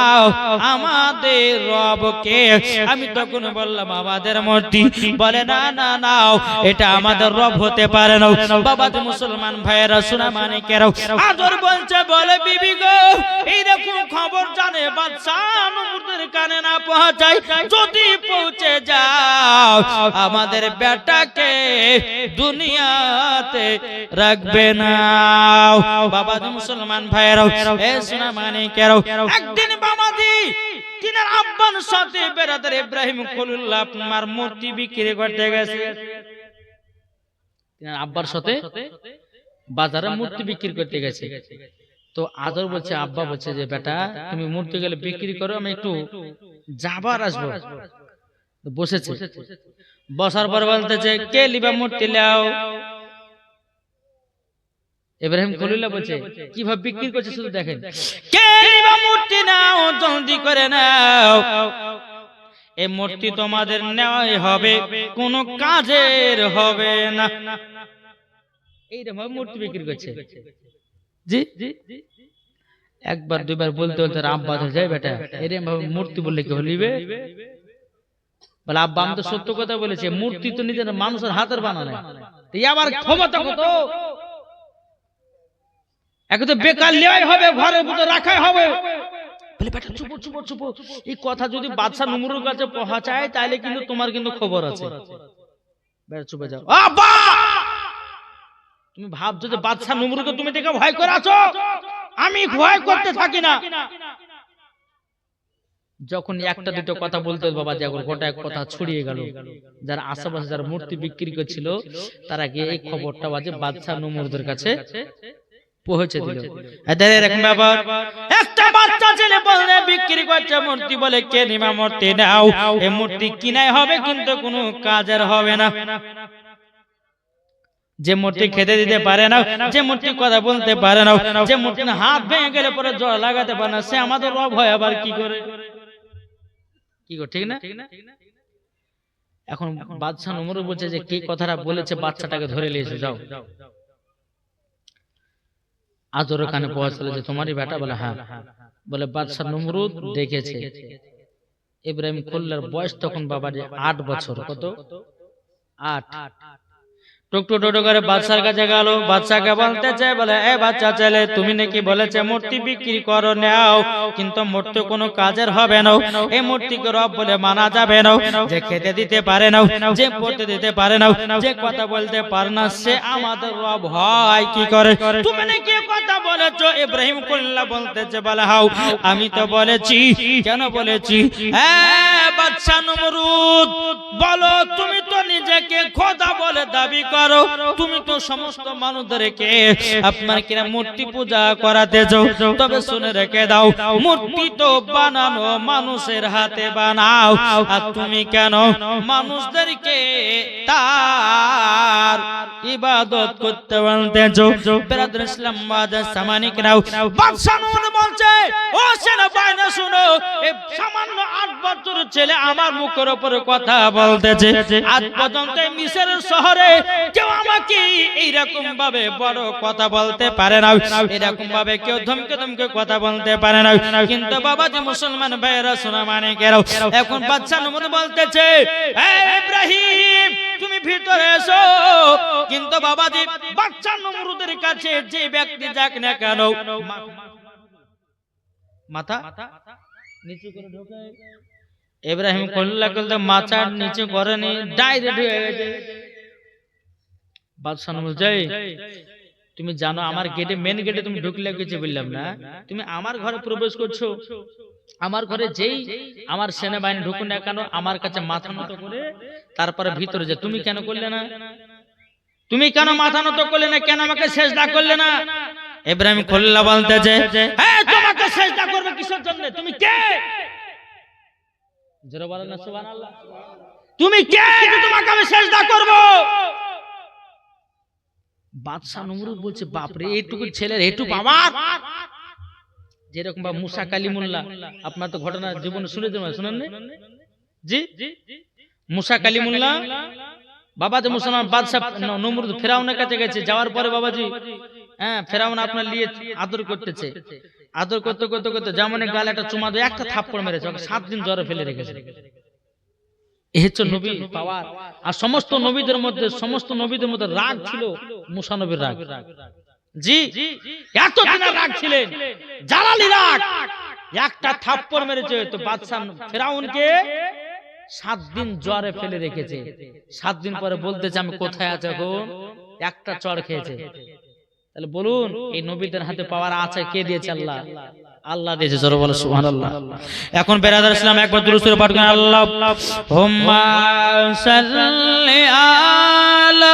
আমাদের রবকে? আমি তখন বললাম আমাদের মূর্তি। বলে না না না এটা আমাদের রব হতে পারে না। বাবা মুসলমান ভাইয়েরা সোনা মানিকেরাও, আদর বলছে, বলে বিবি গো এইরকম খবর জানে বাদশা নমরুদের কানে না পৌঁছায়, যদি পৌঁছে যাও আমাদের বেটাকে দুনিয়াতে রাখবে না। বাবা মুসলমান ভাইয়েরাও এ সোনা মানিকেরাও, একদিন বাবাজি তিনার আব্বার সাথে বেরাদার ইব্রাহিম খলিলুল্লাহ আপনার মূর্তি বিক্রি করতে গেছে। তিনার আব্বার সাথে বাজারে মূর্তি বিক্রি করতে গেছে। তো আদর বলছে, আব্বা বলছে যে বেটা তুমি মূর্তি গেলে বিক্রি করো, আমি একটু যাবার আসবো। বসেছে, বসার পর বলতেছে কে লিবা মূর্তি লাও। ইব্রাহিম খলিলুল্লাহ বলছে কিভাবে বিক্রি করছে শুধু দেখেন, কে লিবা মূর্তি নাও, জলদি করে নাও, এই মূর্তি তোমাদের নেওয়াই হবে, কোনো কাজের হবে না। এইরকম মূর্তি বিক্রি করছে। জি একবার দুইবার বলতে বলতে আব্বা যায় বেটা এরকম ভাবে মূর্তি বললে কি হলিবে? বলে আব্বা আমি তো সত্য কথা বলেছি, মূর্তি তো নিজের মানুষের হাতের বানানো, আবার ক্ষমতা কত, এখন তো বেকার লেওয়াই হবে, ঘরের ভিতর রাখাই হবে। বলে বেটা চুপ চুপ চুপ, এই কথা যদি বাদশা নমরুদের কাছে পৌঁছায় তাহলে কিন্তু তোমার কিন্তু খবর আছে। বেটা চুপে যাও। আব্বা তুমি ভাবছো যে বাদশা নমরুদকে তুমি দেখে ভয় করে আছো, আমি ভয় করতে থাকি না। যখন একটা দুটো কথা বলতে বাবা যে গোটা এক কথা ছড়িয়ে গেল, যারা আশেপাশে যারা মূর্তি বিক্রি করছিল তারা গিয়ে এই খবরটা বাজে বাদশা নমরুদের কাছে পৌঁছে দিল। এদের এরকম ব্যাপার, একটা বাচ্চা ছেলে বলে বিক্রি করছে মূর্তি, বলে কে নিমা মূর্তি নাও, এই মূর্তি কিনাই হবে কিন্তু কোনো কাজের হবে না। যে মূর্তি খেতে দিতে পারে না, যে মূর্তি কথা বলতে পারে না, যে মূর্তি হাত ভেঙে গেলে পরে জল লাগাতে পারে না, সে আমাদের রব হয় আবার কি করে? কি করে ঠিক না? এখন বাদশা নমরুদ বলছে যে কি কথাটা বলেছে বাচ্চাটাকে ধরে নিয়েছে, যাও। আদর কানে পৌঁছালো যে তোমারই বেটা? বলে হ্যাঁ। বলে বাদশা নমরুদ দেখেছে ইব্রাহিম খলিলুল্লাহর বয়স তখন বাবা যে 8 বছর। কত? 8। টুকটু টুকটু করে বাদশার কাছে গেল, বাদশাকে বলতে চাই বলে এ বাচ্চা ছেলে তুমি নাকি বলেছে মূর্তি বিক্রি করো নাও, কিন্তু মূর্তি কোনো কাজের হবে না, এই মূর্তিকে রব বলে মানা যাবে না, যে খেতে দিতে পারে না, যে পড়তে দিতে পারে না, যে কথা বলতে পারে না, সে আমাদের রব হয় কি করে? তুমি নাকি কথা বলেছো? ইব্রাহিম খলিলুল্লাহ বলতেছে বলে হাও আমি তো বলেছি। কেন বলেছি? হ্যাঁ বাদশা নমরুদ বলো তুমি তো নিজেকে খোদা বলে দাবি করো, তুমি তো সমস্ত মানুষদেরকে আপনার কিনা মূর্তি পূজা করাতে যাও, তবে শুনে রেখে দাও মূর্তি তো বানানো মানুষের হাতে বানাও, আর তুমি কেন মানুষদেরকে তার ইবাদত করতে বলতেছো? ব্রাদার ইসলাম মাদার সামানিক নাও। বাদশা নমরুদ বলছে ও সেনা বাহিনী শুনো, এই সামান্য 8 বছর ছেলে আমার মুখের উপরে কথা বলতেছে, আজ পর্যন্ত মিশরের শহরে কেউ আমাকে এইরকম ভাবে বড় কথা বলতে পারে না, এরকম ভাবে কেউ ধমকে ধমকে কথা বলতে পারে না। কিন্তু বাবা যে মুসলমান ভাইরা শোনা মানে কেন, এখন বাদশা নমরুদ বলতেছে হে ইব্রাহিম তুমি ভিতরে এসো। কিন্তু বাবাজি বাদশা নমরুদের কাছে যে ব্যক্তি যাক না কেন মাথা নিচু করে ঢোকে। ইব্রাহিম খলিলুল্লাহ বলতে মাথা নিচু করেনি, ডাইরেক্ট হয়ে গেছে। বাদশা নমরুদ যাই তুমি জানো আমার গেটে মেন গেটে তুমি ঢুকলে কিছু বললাম না, তুমি আমার ঘরে প্রবেশ করছো, আমার ঘরে যেই আমার সেনাবাহিনী ঢুকুন না কেন আমার কাছে মাথা নত করে তারপরে ভিতরে যে তুমি কেন করলে না, তুমি কেন মাথা নত করলে না, কেন আমাকে সেজদা করলে না? ইব্রাহিম খলিলুল্লাহ বলতেছে হ্যাঁ তোমাকে সেজদা করবে কিসের জন্য? তুমি কে? জোরে বলেন না সুবহানাল্লাহ। তুমি কে যে তোমাকে আমি সেজদা করব? বাদশা নমরুদ বলছে বাপরে এইটুকু ছেলের এইটুকু আমার, যেরকম বা মুসা কালিমুল্লাহ আপনার তো ঘটনা জীবনে শুনেছেন শুনেন না? জি মুসা কালিমুল্লাহ বাবা যে মুসলমান বাদশা নমরুদ ফেরাউনের কাছে গেছে, যাওয়ার পরে বাবাজি হ্যাঁ ফেরাউন আপনার নিয়ে আদর করতেছে, আদর করতে করতে করতে যেমন গালে একটা চুমা দিয়ে একটা থাপ্পড় মেরেছে, 7 দিন জ্বরে ফেলে রেখেছে। এই হচ্ছে নবী পাওয়ার। আর সমস্ত নবীদের মধ্যে রাগ ছিল মুসা নবীর রাগ। জি এত দিনের রাগ ছিলেন, জালালি রাগ, একটা থাপ্পড় মেরেছে তো বাদশা ফেরাউনকে 7 দিন জ্বরে ফেলে রেখেছে। 7 দিন পরে বলতেছে আমি কোথায় আছি এখন? একটা চড় খেয়েছে। তাহলে বলুন এই নবীদের হাতে পাওয়ার আছে কে দিয়েছে? আল্লাহ, আল্লাহ দিয়েছে। জোরে বলো সুবহানাল্লাহ। এখন বেরাদার ইসলাম একবার দুরূদ শরীফ পাঠ করেন, আল্লাহুম্মা সাল্লি আলা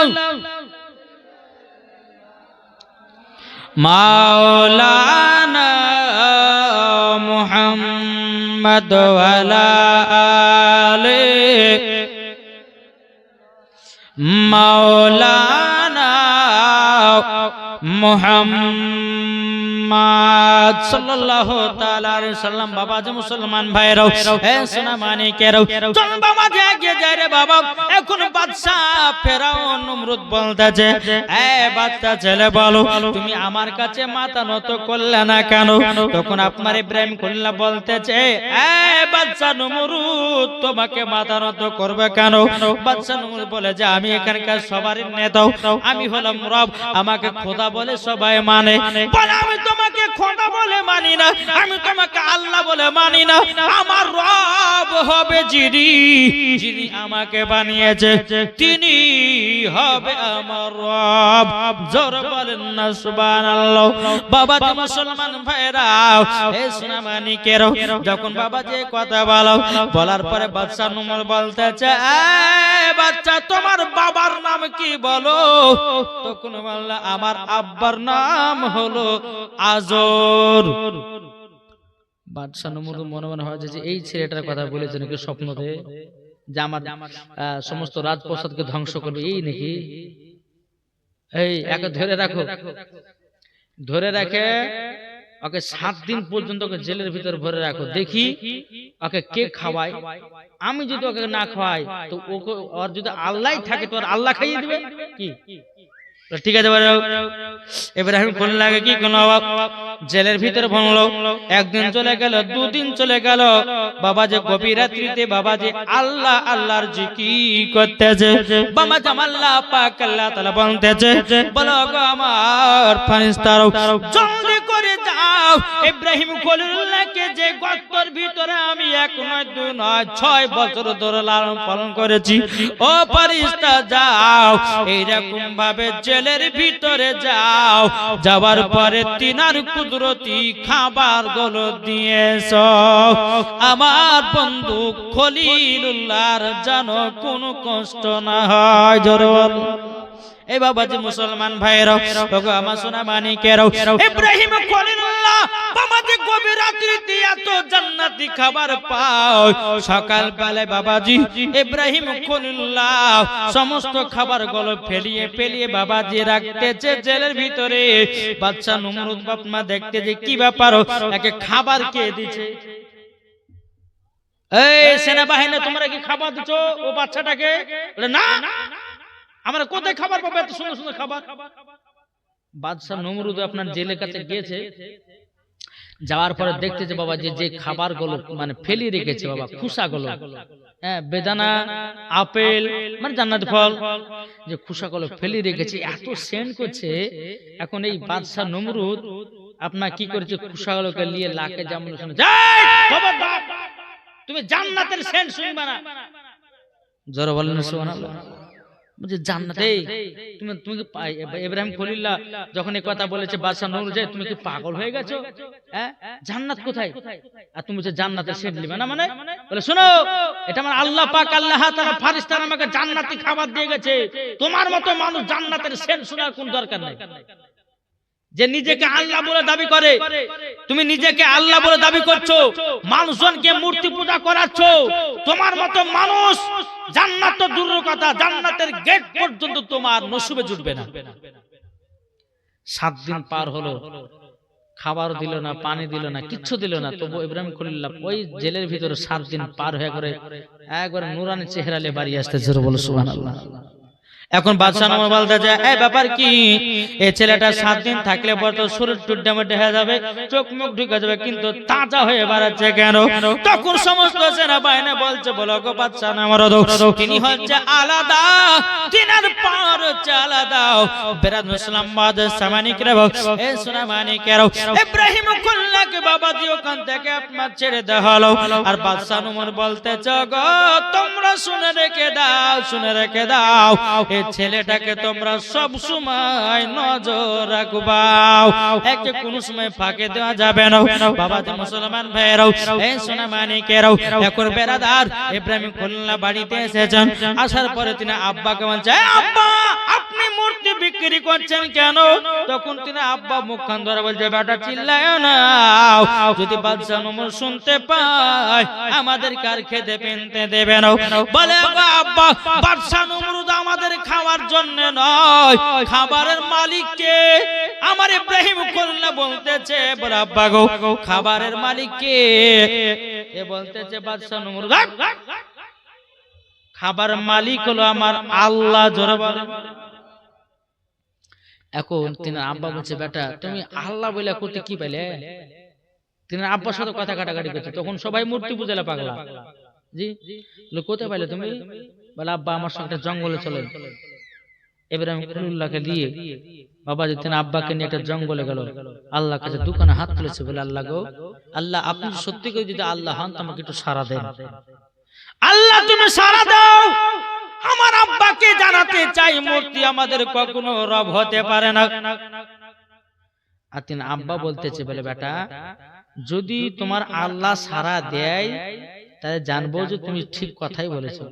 মাওলানা মুহাম্মদ ওয়ালা আলে মাওলানা মুহাম্মদ সাল্লাল্লাহু তাআলা আলাইহি সাল্লাম। বাবা যে মুসলমান ভাইরাও, হে সোনা মানিকেরাও, চল বাবা যে এগিয়ে যায় রে বাবা। এখন বাদশা ফেরাউন নমরুদ বলতেছে, এ বাচ্চা ছেলে বলো, তুমি আমার কাছে মাথা নত করলে না কেন? তখন আপনার ইব্রাহিম খলিল্লাহ বলতেছে, এ বাদশা নমরুদ, তোমাকে মাথা নত করবে কেন? বাদশা নমরুদ বলে যে আমি এখানকার সবারই নেতা, আমি হলাম রব, আমাকে খোদা বলে সবাই মানে। বলে আমি তোমাকে খোদা বলে মানি না, আমি তোমাকে আল্লাহ বলে মানি না, আমার রব হবে যিনি আমাকে বানিয়েছে, তিনি হবে আমার রব। জোরে বলেন না সুবহানাল্লাহ। বাবা যে মুসলমান ভাইরা, হে সোনা মানিকেরাও, যখন বাবা যে কথা বলার পরে বাদশা নমরুদ বলতেছে, এ বাচ্চা তোমার বাবার নাম কি বলো? তখন বলল, আমার আব্বার নাম হলো আজর। বাদশা নমরুদ মনে মনে হয় যে এই ছেলেটার কথা বলেছে নাকি স্বপ্নতে, যে আমার সমস্ত রাজপ্রাসাদকে ধ্বংস করবে, এই নাকি? এই একে ধরে রাখে ওকে 7 দিন পর্যন্ত ওকে জেলের ভিতর ভরে রাখো, দেখি ওকে কে খাওয়ায়। আমি যদি ওকে না খাওয়াই তো ওকে, ওর যদি আল্লাহ থাকে তো আল্লাহ খাইয়ে দিবে কি? ঠিক আছে, ইব্রাহিম খলিল্লাহ কি কোন জেলের ভিতরে ভাঙলো। একদিন চলে গেল, 2 দিন চলে গেল। বাবা যে গভীর রাত্রিতে বাবা যে আল্লাহ আল্লাহর জিকির করতেছে। বাবা যে আল্লাহ পাক আল্লাহ তাআলা বলতেছে, বলো গো আমার ফেরেশতারা, জলদি করে যাও ইব্রাহিম খলিল্লাহকে যে গর্তের ভিতরে আমি 1 নয় 2 নয় 6 বছর ধরে লালন পালন করেছি, ও ফেরেশতা যাও এইরকম ভাবে জেলের ভিতরে যাও, যাওয়ার পরে তিনার কুদরতি খাবার গুলো দিয়েছ, আমার বন্ধু খলিলুল্লাহর যেন কোনো কষ্ট না হয়। জোরে বল। এই বাবা যে মুসলমান ভাইরাও, ওগো আমার সোনা মানিকেরাও, ইব্রাহিম খলিলুল্লাহ বাবা যে গভীর রাত্রিতে এত জান্নাতি খাবার পায়, সকাল বেলায় বাবাজি ইব্রাহিম খলিলুল্লাহ সমস্ত খাবারগুলো ফেলিয়ে বাবাজি রাখতেছে জেলের ভিতরে। বাদশা নমরুদ বাপমা দেখতে যে কি ব্যাপার, একে খাবার কে দিছে? এই সেনাবাহিনী, তোমরা কি খাবার দিছো ও বাচ্চাটাকে? না, আমরা কোথায় খাবার পাবো এত সুন্দর সুন্দর খাবার? বাদশা নমরুদ আপনার জেলের কাছে গিয়েছে, যাওয়ার পরে দেখতেছে বাবা যে খাবারগুলো মানে ফেলি রেখেছে বাবা, খোসাগুলো, হ্যাঁ, বেদানা, আপেল মানে জান্নাতি ফল, যে খোসাগুলো ফেলি রেখেছে, এত সেন্ট করছে। এখন এই বাদশা নমরুদ আপনার কি করেছে, খোসাগুলোকে নিয়ে লাকে যেমন শুনে, তুমি জান্নাতের সেন্ট শুনবে না। জোরে বলেন সুবহানাল্লাহ। জান্নাতে তুমি ইব্রাহিম খলিল্লাহ যখন এই কথা বলেছে, বাদশা নমরুদ, তুমি কি পাগল হয়ে গেছো? হ্যাঁ, জান্নাত কোথায়? আর তুমি যে জান্নাতের সেন্ট নিবে না, মানে বলে শোনো, এটা আমার আল্লাহ পাক আল্লাহ তাআলা ফেরেশতারা আমাকে জান্নাতি খাবার দিয়ে গেছে, তোমার মতো মানুষ জান্নাতের সেন্ট শোনার কোন দরকার নাই। যে নিজেকে আল্লাহ বলে দাবি করে, তুমি নিজেকে আল্লাহ বলে দাবি করছো, মানুষজনকে মূর্তি পূজা করাচ্ছো, তোমার মতো মানুষ জান্নাত তো দূরের কথা, জান্নাতের গেট পর্যন্ত তোমার নসিবে জুটবে না। 7 দিন পার হলো, খাবার দিল না, পানি দিল না, কিচ্ছু দিল না, তবু ইব্রাহিম খলিল্লাহ ওই জেলের ভিতরে 7 দিন পার হয়ে করে একবারে নুরানি চেহারা নিয়ে বাড়ি আসতেছে। বলো সুবহানাল্লাহ। এখন বাদশা নমরুদ বলতেছে, এই ব্যাপার কি? এই ছেলেটা 7 দিন থাকলে পর তো শরীর টুড্ডামে হয়ে যাবে, চোখ মুখ ঢুকে যাবে, কিন্তু তাজা হয়ে বেড়াচ্ছে কেন? তখন সমস্ত সেনাবাহিনী বলছে, বলো গো বাদশা নমরুদ, তিনি হচ্ছে আলাদা, তিনার পার হচ্ছে আলাদা। বেরাদ মুসলমান সামানিকরাও, এ সোনা মানিকেরাও, ইব্রাহিম খলিল্লাহকে বাবাজি ওখান থেকে আপনার ছেড়ে দেওয়া হলো। আর বাদশা নমরুদ বলতেছে, গো তোমরা শুনে রেখে দাও, এই ছেলেটাকে তোমরা সব সময় নজর রাখবা, একে কোনো সময় ফাঁকে দেওয়া যাবে না। বাবা যে মুসলমান ভাইরাও, এই সোনা মানিকেরাও, এখন বেরাদার ইব্রাহিম খলিল্লাহ বাড়িতে এসেছেন। আসার পরে তিনি আব্বাকে বলছে, আব্বা আপনি মূর্তি বিক্রি করছেন কেন? তখন তিনি আব্বা মুখখান ধরে বলছে বেটা চিল্লায় না, যদি বাদশা নমরুদ শুনতে পায় আমাদের কার খেতে পেনতে দেবে না। বলে আব্বা বাদশা নমরুদ আমাদের খাওয়ার জন্য নয়, খাবারের মালিক কে? আমার ইব্রাহিম খলিলুল্লাহ বলতেছে বলে আব্বা গো খাবারের মালিক কে? এ বলতেছে বাদশা নমরুদ খাবার মালিক হলো আমার আল্লাহ। জোরে বলে। এখন তিনি আব্বা বলছে বেটা তুমি আল্লাহ বলে করতে কি পাইলে? তিনি আব্বার সাথে কথা কাটাকাটি করছে। তখন সবাই মূর্তি পূজালে পাগলা। জি কোথায় পাইলে তুমি? বলে আব্বা আমার সঙ্গে জঙ্গলে চলে। ইব্রাহিম খলিলুল্লাহকে দিয়ে বাবা যে তিনি আব্বাকে নিয়ে একটা জঙ্গলে গেল, আল্লাহর কাছে দোকানে হাত তুলেছে। বলে আল্লাহ গো আল্লাহ আপনি সত্যি করে যদি আল্লাহ হন আমাকে একটু সাড়া দেন। আল্লাহ তুমি সাড়া দাও, আমার আব্বাকে জানাতে চাই মূর্তি আমাদের কখনো রব হতে পারে না। আর তিনি আব্বা বলতেছে বলে বেটা যদি তোমার আল্লাহ সাড়া দেয় তাহলে জানবো যে তুমি ঠিক কথাই বলেছো।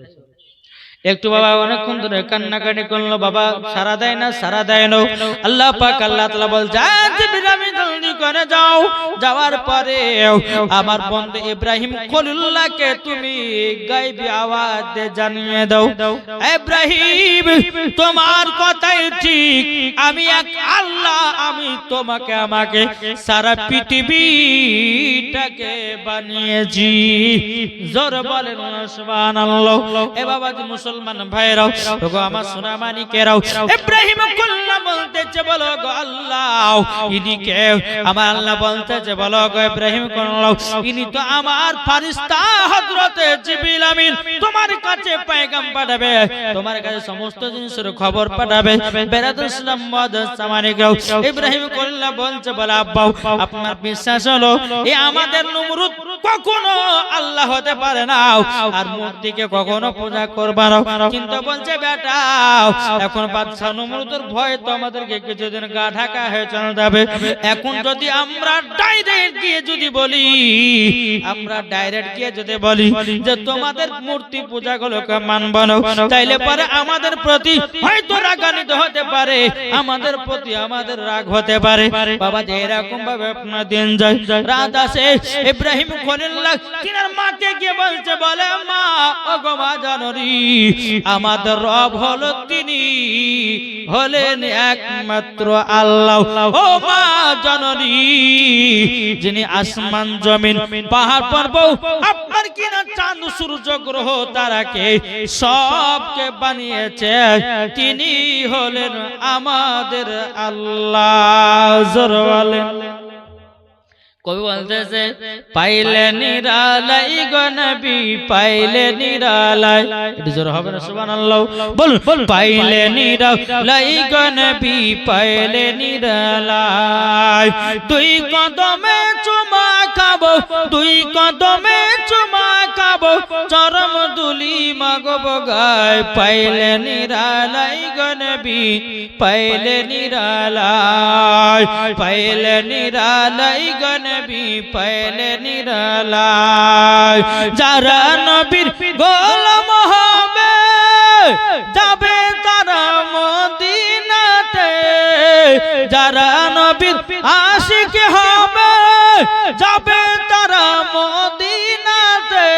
একটু বাবা অনেকক্ষণ ধরে কান্নাকাটি করলো, বাবা সারা দেয় না সারা দেয় না। আল্লাহ পাক আল্লাহ তাআলা বলছে জিবরিল আমি জলদি করে যাও, যাওয়ার পরে আমার বন্ধু ইব্রাহিম খলিলুল্লাহকে তুমি গায়বী আওয়াজ দিয়ে জানিয়ে দাও ইব্রাহিম তোমার কথাই ঠিক, আমি এক আল্লাহ, আমি তোমাকে আমাকে সারা পৃথিবীটাকে বানিয়েছি। জোরে বলেন সুবহানাল্লাহ। এ বাবা মুসলমান ভাইরাও গো আমার সোনা মানিকেরাও, ইব্রাহিম খলিলুল্লাহ বলতেছে বলো গো আল্লাহ ইনি কে? আমার আল্লাহ বলতেছে বলো গো ইব্রাহিম খলিলুল্লাহ ইনি তো আমার ফেরেশতা হযরত জিবরিল আমিন, তোমার কাছে পয়গাম পাঠাবে, তোমার কাছে সমস্ত জিনিসের খবর পাঠাবে। বেরাদুল ইসলাম মুআদ্দাস মানিকেরাও ইব্রাহিম খলিলুল্লাহ বলছে বলে আব্বা আপনার বিশ্বাস হলো এই আমাদের নমরুদ কখনো আল্লাহ হতে পারে না আর মূর্তিকে কখনো পূজা করবে না। কিন্তু বলছে বেটা এখন বাদশা নমরুদের ভয় তো আমাদেরকে কিছুদিন গা ঢাকা হয়ে চলে যাবে। এখন যদি আমরা ডাইরেক্ট গিয়ে যদি বলি, আমরা ডাইরেক্ট গিয়ে যদি বলি যে তোমাদের মূর্তি পূজা গুলোকে মানব না, তাইলে পরে আমাদের প্রতি হয়তো রাগান্বিত হতে পারে, আমাদের প্রতি আমাদের রাগ হতে পারে। বাবা যে এরকম ভাবে আপনার দিন যায় রাত আসে, ইব্রাহিম খলিলুল্লাহ কিনার মাকে গিয়ে বলছে বলে মা ও গো মা জানরি আমাদের রব হলো তিনি হলেন একমাত্র আল্লাহ। ও মা জননী যিনি আসমান জমিন পাহাড় পর্বত আপনার কিনা চাঁদ সূর্য গ্রহ তারাকে সবকে বানিয়েছে তিনি হলেন আমাদের আল্লাহ। জোরে বলেন। কবি বলতেছে পাইলে নিরালাই গো নবী পাইলে নিরালাই, একটু জোরে হবে না সুবহানাল্লাহ বলুন। পাইলে নিরালাই গো নবী পাইলে নিরালাই, দুই কদমে চুমা খাবো দুই কদমে চুমা খাবো চরম দুলি মাগব গায়, পাইলে নিরালাই গো নবী পাইলে নিরালাই, পাইলে নিরালাই গো নবী পাইলে নিরালাই। যারা নবীর গোলাম হবে যাবে তারা মদিনাতে, যারা নবীর আশিক হবে যাবে তারা মদিনাতে,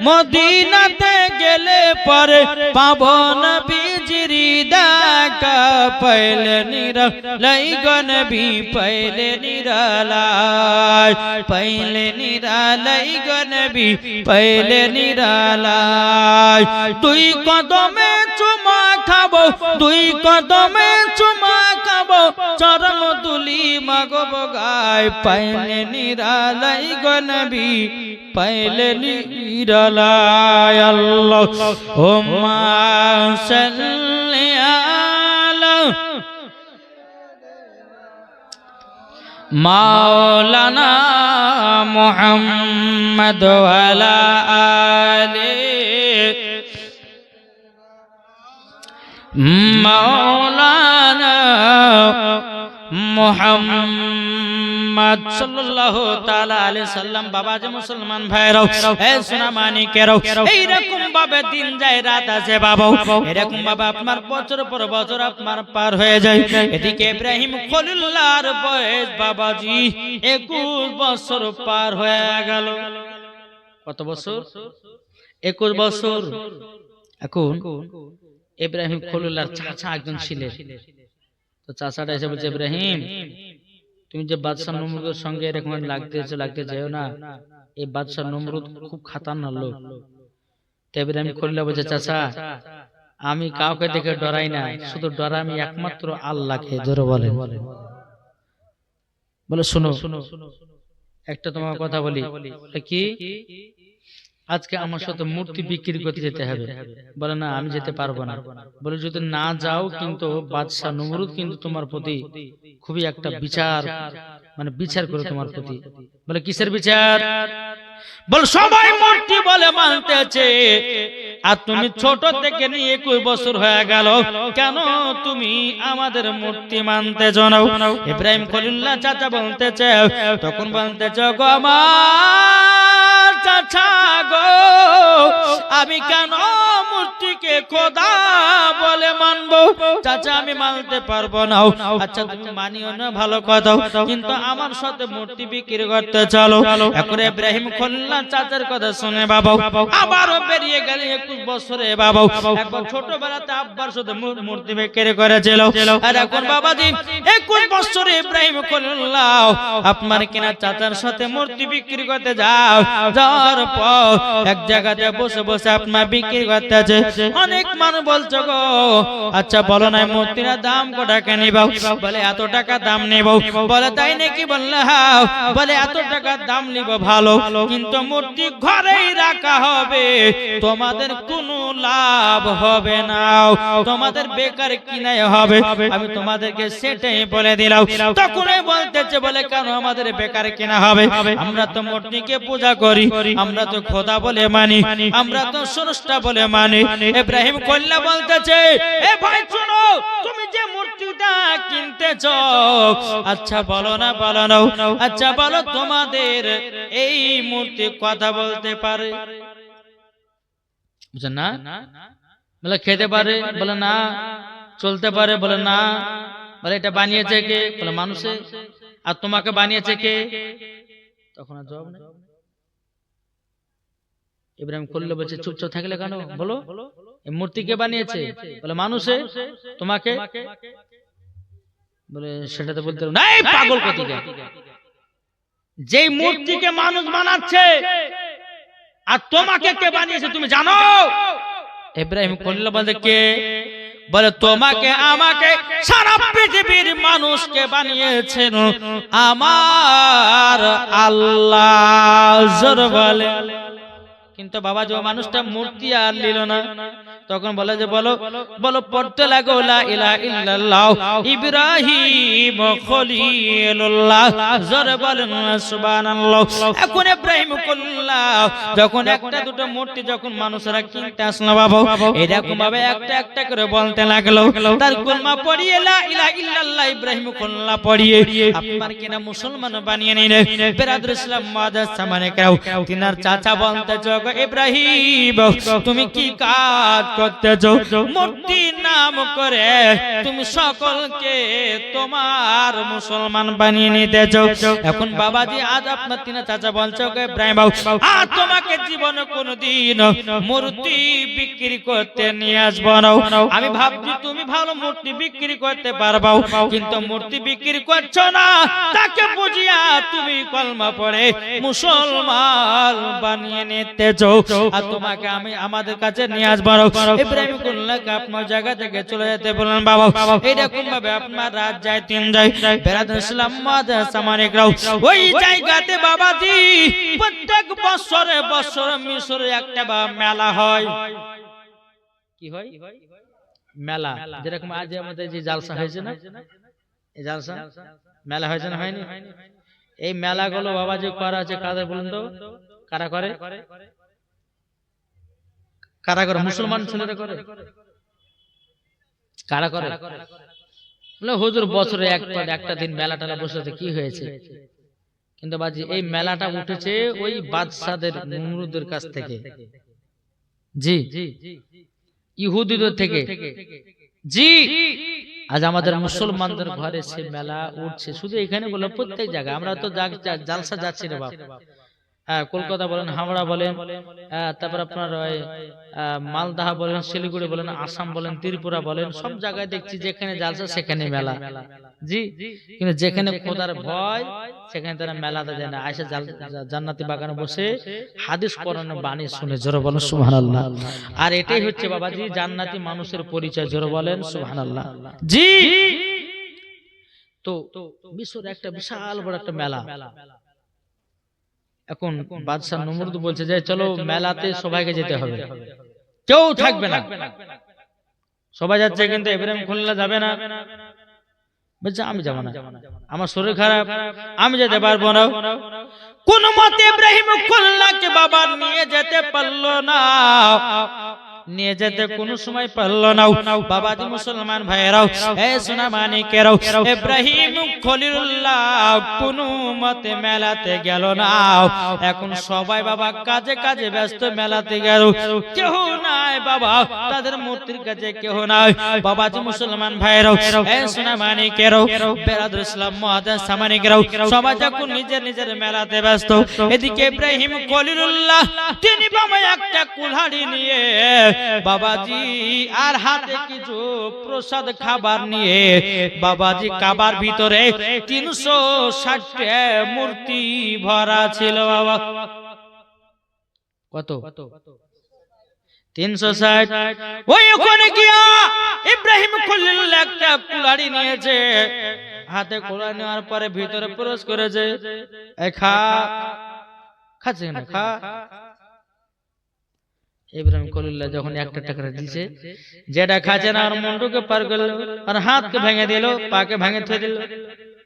মদিনাতে গেলে পরে পাবো নবীজির দেখা, পাইলে নিরালাই গো নবী পাইলে নিরালাই, পাইলে নিরালাই গো নবী পাইলে নিরালাই। দুই কদমে চুমা খাবো দুই কদমে চুমা খাবো চরম দুলি মাগব গায়, পাইলে নিরালাই গো নবী পাইলে নিরালাই। আল্লাহুম্মা সাল্লি আলা মাওলানা মুহাম্মদ ওয়া আলা আলিহি মাওলানা মুহাম্মদ মুহাম্মদ সাল্লাল্লাহু তাআলা আলাইহি সাল্লাম। বাবা যে মুসলমান ভাইরাও, হে সোনা মানিকেরাও, এইরকম ভাবে দিন যায় রাত আছে বাবা, এরকম ভাবে আপনার বছর পর বছর আপনার পার হয়ে যায়। এদিকে ইব্রাহিম খলিলুল্লাহর বয়স বাবাজি 21 বছর পার হয়ে গেল। কত বছর? 21 বছর। এখন ইব্রাহিম খলিলুল্লাহর চাচা একজন ছিলেন। তো চাচাটা এসে বলছে, ইব্রাহিম তুমি যে বাদশা নমরুদের সঙ্গে এরকম লাগতে যেও না, এই বাদশা নমরুদ খুব খাতারনাক লোক। তো ইব্রাহিম খলিলুল্লাহ বলছে, চাচা আমি কাউকে দেখে ডরাই না, শুধু ডরাই আমি একমাত্র আল্লাহকে। ধরে বলে শোনো একটা তোমার কথা বলি, কি আজকে আমার সাথে মূর্তি বিক্রি করতে যেতে হবে। বলে না আমি যেতে পারবো না। বলে যদি না যাও কিন্তু বাদশা নমরুদ কিন্তু তোমার প্রতি খুবই একটা বিচার করে তোমার প্রতি। বলে কিসের বিচার? বল সবাই মূর্তি বলে মানতেছে, আর তুমি ছোট থেকে নিয়ে 21 বছর হয়ে গেল, কেন তুমি আমাদের মূর্তি মানতে জানো? ইব্রাহিম খলিলুল্লাহ চাচা বলতেছে, তখন বলতেছে, গো আমার চাচা গো, আমি কেন মূর্তিকে খোদা বলে মানবো? চাচা আমি মানতে পারবো না। আচ্ছা তুমি মানিও না ভালো কথা, কিন্তু আমার সাথে মূর্তি বিক্রি করতে চলো। এখন ইব্রাহিম খলিলুল্লাহ চাচার কথা শুনে বাবা আবারও বেরিয়ে গেলে 21 বছরে বাবা একবার ছোটবেলাতে আব্বার সাথে মূর্তি বিক্রি করেছিল। আর এখন বাবাজি 21 বছরে ইব্রাহিম খলিলুল্লাহ আপনার কিনা চাচার সাথে মূর্তি বিক্রি করতে যাওয়ার পর এক জায়গাতে বসে বসে আপনার বিক্রি করতেছে। অনেক মানুষ বলছো গো আচ্ছা বলো না মূর্তির দাম কত টাকা নিবাও? বলে এত টাকা দাম নিব। বলে তাই নাকি? বললে হ্যাঁ। বলে এত টাকা দাম নিব ভালো, কিন্তু মূর্তি ঘরেই রাখা হবে, তোমাদের কোনো লাভ হবে না, তোমাদের বেকার কিনাই হবে। আমি তোমাদেরকে সেটাই বলে দিলাম। তখনই বলতেছে, বলে কেন আমাদের বেকার কিনা হবে? আমরা তো মূর্তিকে পূজা করি, আমরা তো খোদা বলে মানি, আমরা তো স্রষ্টা বলে মানি। ইব্রাহিম খলিলুল্লাহ বলতেছে, এ ভাই শুনো, তুমি যে মূর্তিটা কিনতেছ, আচ্ছা বলো না আচ্ছা বলো তোমাদের এই মূর্তি কথা বলতে পারে? বুঝছেন না? বলে খেতে পারে? বলে না। চলতে পারে? বলে না। বলে এটা বানিয়েছে কে? বলে মানুষে। আর তোমাকে বানিয়েছে কে? তখন আর জবাব নেই। ইব্রাহিম খলিলুল্লাহ বলছে, চুপচাপ থাকলে কেন? বলো এই মূর্তি কে বানিয়েছে? বলে মানুষে। তোমাকে? বলে সেটা তো বলতে না। এই পাগল কোথায়? যে মূর্তিকে মানুষ বানাচ্ছে আর তোমাকে কে বানিয়েছে তুমি জানো? ইব্রাহিম খলিলুল্লাহ বলতে কে? বলে তোমাকে আমাকে সারা পৃথিবীর মানুষকে বানিয়েছেন আমার আল্লাহ। জোর বলে। কিন্তু বাবা যে মানুষটা মূর্তি আর নিল না, তখন বলে যে বলো পড়তে লাগো লা ইলাহা ইল্লাল্লাহ ইব্রাহিম খলিলুল্লাহ। জোরে বলেন সুবহানাল্লাহ। এখন ইব্রাহিম খলিলুল্লাহ যখন একটা দুটো মূর্তি যখন মানুষরা কিনতে আসলো বাবা, এরকম ভাবে একটা একটা করে বলতে লাগলো। তার কলমা পড়িয়ে লা ইলাহা ইল্লাল্লাহ ইব্রাহিম খলিলুল্লাহ পড়িয়ে আপনার কিনা মুসলমান বানিয়ে নিলেন। বিরাদর ইসলাম মাদাস সামনে কেউ তিনার চাচা বলতে যোগ, ইব্রাহিম তুমি কি কাজ করতেছো? মূর্তির নাম করে তুমি সকলকে তোমার মুসলমান বানিয়ে নিতেছো। এখন বাবাজি আজ আপনার তিনা চাচা বলছো, ইব্রাহিম আর তোমাকে জীবনে কোনোদিন মূর্তি বিক্রি করতে নিয়ে আসবো না। আমি ভাবছি তুমি ভালো মূর্তি বিক্রি করতে পারবা, কিন্তু মূর্তি বিক্রি করছো না, তাকে বুঝিয়া তুমি কলমা পড়ে মুসলমান বানিয়ে নিতেছো। আর তোমাকে আমি আমাদের কাছে নিয়ে আসবো। ইব্রাহিম খলিলুল্লাহকে আপনার জায়গা থেকে চলে যেতে বললেন বাবা। এরকম ভাবে আপনার রাত যায় দিন যায়। বিরাদর ইসলাম মাদাস সামনে কেউ ওই জায়গাতে বাবাজি প্রত্যেক বছরে মিশরে একটা মেলা হয়। কি হয়? মেলা। যেরকম আজ আমাদের যে জালসা হয়েছে না, এই জালসা মেলা হয়েছে না, হয়নি? এই মেলাগুলো বাবাজি করা আছে কাদের বলুন তো? কারা করে? কারা করে? মুসলমান ছেলেরা করে। কারা করে? হুজুর বছরে একটা দিন মেলা টালা বসে কি হয়েছে? কিন্তু বাজি এই মেলাটা উঠেছে ওই বাদশাদের নমরুদের কাছ থেকে, জি ইহুদিদের থেকে। জি আজ আমাদের মুসলমানদের ঘরে সে মেলা উঠছে, শুধু এখানে বলে প্রত্যেক জায়গায়। আমরা তো জালসা যাচ্ছি রে বাপ, হ্যাঁ কলকাতা বলেন, হাওড়া বলেন, তারপর আপনার মালদাহা বলেন, শিলিগুড়ি বলেন, আসাম বলেন, ত্রিপুরা বলেন, সব জায়গায় দেখছি যেখানে জালসা সেখানে মেলা। জি কিন্তু যেখানে খোদার ভয় সেখানে তারা মেলাতে যায় না, আয়সা জান্নাতি বাগানে বসে হাদিস কোরআন বাণী শুনে, জোরে বলেন সুবহানাল্লাহ। আর এটাই হচ্ছে বাবাজি জান্নাতি মানুষের পরিচয়, জোরে বলেন সুবহানাল্লাহ। জি তো বিশ্বের একটা বিশাল বড় একটা মেলা। এখন বাদশাহ নমরুদ বলছে যে চলো মেলাতে সবাইকে যেতে হবে, কেউ থাকবে না, সবাই যাচ্ছে কিন্তু ইব্রাহিম খলিল্লাহ যাবে না। বলছে আমি যাব না, আমার শরীর খারাপ, আমি যেতে পারবো না। কোন মতে ইব্রাহিম খলিল্লাহকে বাবা নিয়ে যেতে পারলো না, নিয়ে যেতে কোন সময় পারলো না। বাবাজি মুসলমান ভাইরাও, এ সোনা মানিকেরাও, ইব্রাহিম খলিলুল্লাহ কোন মতে মেলাতে গেল না। এখন সবাই বাবা কাজে কাজে ব্যস্ত, মেলাতে গেল, কেউ নাই বাবা তাদের মূর্তির কাছে, কেউ নাই। বাবাজি মুসলমান ভাইরাও, এ সোনা মানিকেরাও, বেরাদুল ইসলাম মুআজ্জাজ সামানিকেরাও, সবাই যখন নিজের নিজের মেলাতে ব্যস্ত, এদিকে ইব্রাহিম খলিলুল্লাহ তিনি বাবা একটা কুলহাড়ি নিয়ে বাবাজি আর হাতে কিছু প্রসাদ খাবার নিয়ে বাবাজি কাবার ভিতরে 360টা মূর্তি ভরা ছিল। বাবা কত? 360। ওই ওখানে গিয়া ইব্রাহিম খলিলুল্লাহ একটা কুলাড়ি নিয়েছে, হাতে কুলাড়ি নেওয়ার পরে ভিতরে প্রবেশ করেছে। খাচ্ছে না, খা। ইব্রাহিম খলিলুল্লাহ যখন একটা টাকা দিয়েছে, যেটা খাচ্ছে না আর মুন্ডুকে পার করলো, আর হাতকে ভেঙে দিল, পাকে ভেঙে থুয়ে দিল,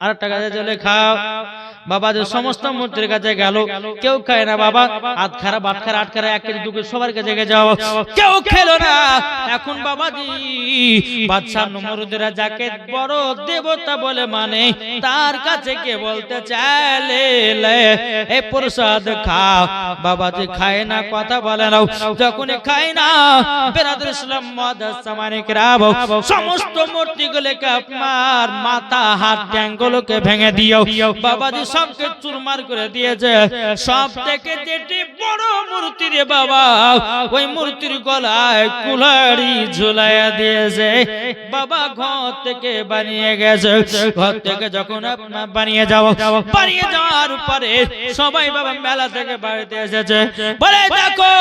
আর টাকা দিয়ে চলে খাও। বাবা যে সমস্ত মূর্তির কাছে গেল, কেউ খায় না বাবা, আট খারা বাট খারা আট খারা 1 কেজি 2 কেজি সবার কাছে যাও, কেউ খেলো না। এখন বাবাজি বাদশা নমরুদেরা যাকে বড় দেবতা বলে মানে, তার কাছে কে বলতে চাইলে এই প্রসাদ খাও। বাবাজি খায় না, কথা বলে না। যখনই খায় না, বেরাদুল ইসলাম মুআজ্জাজ সামানিকরাম সমস্ত মূর্তিগুলোকে আপনার মাথা হাত ট্যাঙ্গুলোকে ভেঙে দিও। বাবাজি সবকে চুরমার করে দিয়েছে। সব থেকে যেটি বড় মূর্তি রে বাবা, ওই মূর্তির গলায় কুলাড়ি ঝুলাইয়া দিয়েছে। বাবা ঘর থেকে বানিয়ে গেছে, ঘর থেকে যখন আপনার বানিয়ে যাওয়ার পরে সবাই বাবা মেলা থেকে বাড়িতে এসেছে, বলে দেখো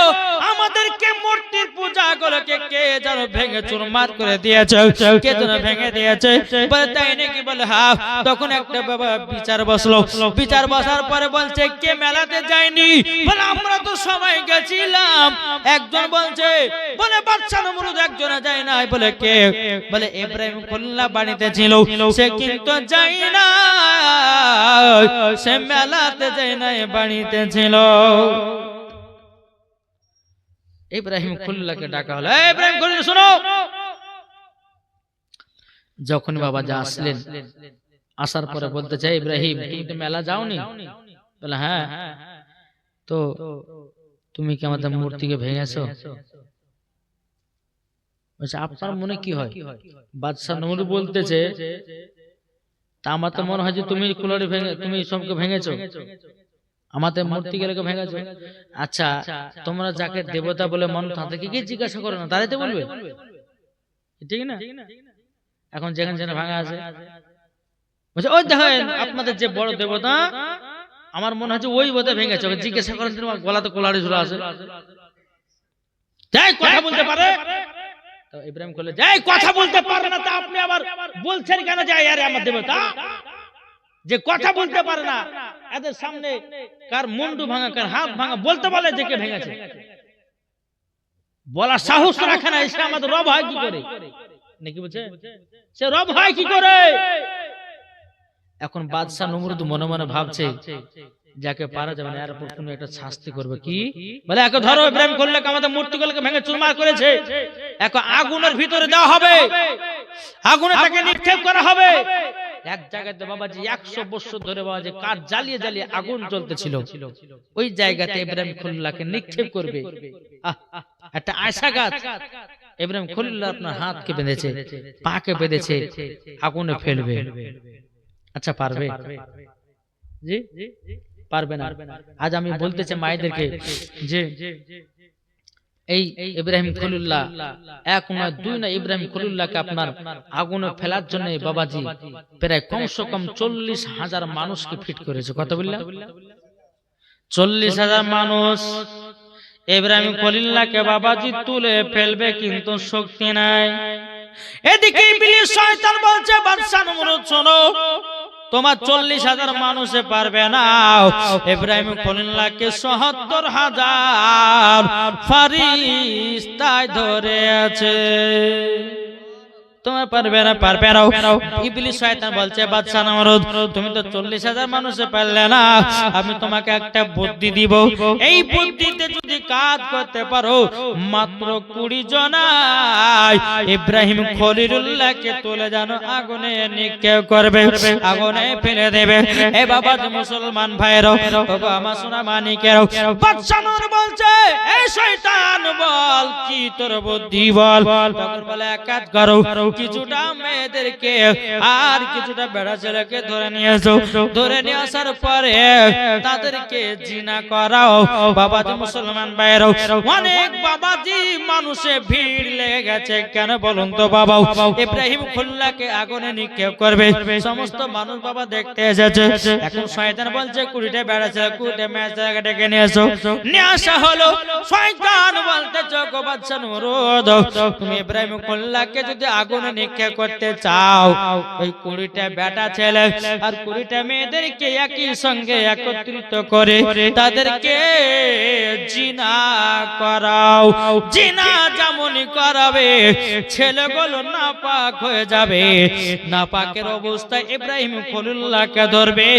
আমাদেরকে মূর্তির পূজা গুলোকে কে যেন ভেঙে চুরমার করে দিয়েছে, কে যেন ভেঙে দিয়েছে। বলে তাই নাকি? বলে হ্যাঁ। তখন একটা বাবা বিচার বসলো, বিচার বসার পরে বলছে কে মেলাতে যায়নি? বলে আমরা তো সবাই গেছিলাম। একজন বলছে, বলে বাদশা নমরুদ একজনে যায় নাই। বলে কে? বলে ইব্রাহিম খলিলুল্লাহ বাড়িতে ছিল, সে কিন্তু যায় না, সে মেলাতে যায় নাই, বাড়িতে ছিল। ইব্রাহিম খলিলুল্লাহকে ডাকা হলো, ইব্রাহিম খলিল শোনো। যখন বাবা যা আসলেন, আসার পরে বলতে চাই ইব্রাহিম তুমি তো মেলা যাওনি? বলে হ্যাঁ। তো তুমি কি আমাদের মূর্তিকে ভেঙেছো? বলছে আপনার মনে কি হয়? বাদশা নমরুদ বলতেছে তা আমার তো মনে হয় যে তুমি কুলাড়ি ভেঙে তুমি সবকে ভেঙেছো, আমাদের মূর্তিগুলোকে ভেঙেছো। আচ্ছা তোমরা যাকে দেবতা বলে মন, তাদেরকে কি জিজ্ঞাসা করো না? তারাই তো বলবে, ঠিক না? এখন যেখানে যেখানে ভাঙা আছে, বলছে ওই দেখেন আপনাদের যে বড় দেবতা, আমার মনে হয় যে ওই বোধহয় ভেঙেছে, জিজ্ঞাসা করেন তোমার গলাতে কোলাড়ি ঝুলা আছে, যাই কথা বলতে পারে। তো ইব্রাহিম বলে যাই কথা বলতে পারে না, তা আপনি আবার বলছেন কেন যে আরে আমার দেবতা? যে কথা বলতে পারে না, এদের সামনে কার মুন্ডু ভাঙা, কার হাত ভাঙা বলতে বলে যে কে ভেঙেছে, বলা সাহস রাখে না, এসে আমাদের রব হয় কি করে? নাকি বলছে সে রব হয় কি করে? এখন বাদশা নমরুদ মনে মনে ভাবছে যাকে পারা যাবে না এর উপর কোনো একটা শাস্তি করবে। কি বলে? একে ধরো, ইব্রাহিম খলিলুল্লাহকে আমাদের মূর্তিগুলোকে ভেঙে চুরমার করেছে, একে আগুনের ভিতরে দেওয়া হবে, আগুনে তাকে নিক্ষেপ করা হবে। এক জায়গাতে বাবাজি 100 বছর ধরে বাবাজি কাঠ জ্বালিয়ে জ্বালিয়ে আগুন জ্বলতেছিল, ওই জায়গাতে ইব্রাহিম খলিলুল্লাহকে নিক্ষেপ করবে। একটা আয়সা গাছ, ইব্রাহিম খলিলুল্লাহ আপনার হাতকে বেঁধেছে, পাকে বেঁধেছে, আগুনে ফেলবে। আচ্ছা পারবে? জি পারবে না। আজ আমি বলতে চাই মায়েদেরকে যে এই ইব্রাহিম খলিলুল্লাহ এক নয় দুই নয়, ইব্রাহিম খলিলুল্লাহকে আপনার আগুনে ফেলার জন্য বাবাজি প্রায় কমসে কম 40,000 মানুষকে ফিট করেছে। কত বললাম? 40,000 মানুষ ইব্রাহিম খলিলুল্লাহকে বাবাজি তুলে ফেলবে, কিন্তু শক্তি নাই। এদিকে ইবলিস শয়তান বলছে, বাদশা নমরুদ শোনো, তোমার 40,000 মানুষে পারবে না। ইব্রাহিম খলিলুল্লাহকে 70,000 ফেরেশতায় ধরে আছে, তোমার পারবে না, পারবে না। ইবলিস শয়তান বলছে, বাদশা নমরুদ তুমি তো 40,000 মানুষে পারলে না, আমি তোমাকে একটা বুদ্ধি দিব, এই বুদ্ধিতে যদি কাজ করতে পারো মাত্র 20 জনায় ইব্রাহিম খলিলুল্লাহকে তুলে জানো আগুনে নিক্ষেপ করবে, আগুনে ফেলে দেবে। এ বাবা মুসলমান ভাইরাও, ওগো আমার সোনা মানিকেরাও, বাদশা নমরুদ বলছে, এই শয়তান বল কি তোর বুদ্ধি বল। তখন বলে, এক কাজ করো, কিছুটা মেয়েদেরকে আর কিছুটা বেড়া ছেলেকে ধরে নিয়ে এসো, ধরে নিয়ে আসার পরে তাদেরকে জিনা করাও। বাবাজি মুসলমান ভাইরাও, অনেক বাবাজি মানুষে ভিড় লেগে গেছে, কেন বলুন তো বাবা? ইব্রাহিম খলিলুল্লাহকে আগুনে নিক্ষেপ করবে, সমস্ত মানুষ বাবা দেখতে এসেছে। এখন শয়তান বলছে 20টা বেড়া ছেলে 20টা মেয়ে ছেলেকে ডেকে নিয়ে এসো। নিয়ে আসা হলো। শয়তান বলতেছে, গো বাদশা নমরুদ তুমি ইব্রাহিম খলিলুল্লাহকে যদি আগুনে নিক্ষেপ করতে চাও, ওই 20টা বেটা ছেলে আর 20টা মেয়েদেরকে একই সঙ্গে একত্রিত করে তাদেরকে জিনা করাও। জিনা যেমনই করাবে ছেলেগুলো নাপাক হয়ে যাবে, নাপাকের অবস্থায় ইব্রাহিম খলিলুল্লাহকে ধরবে,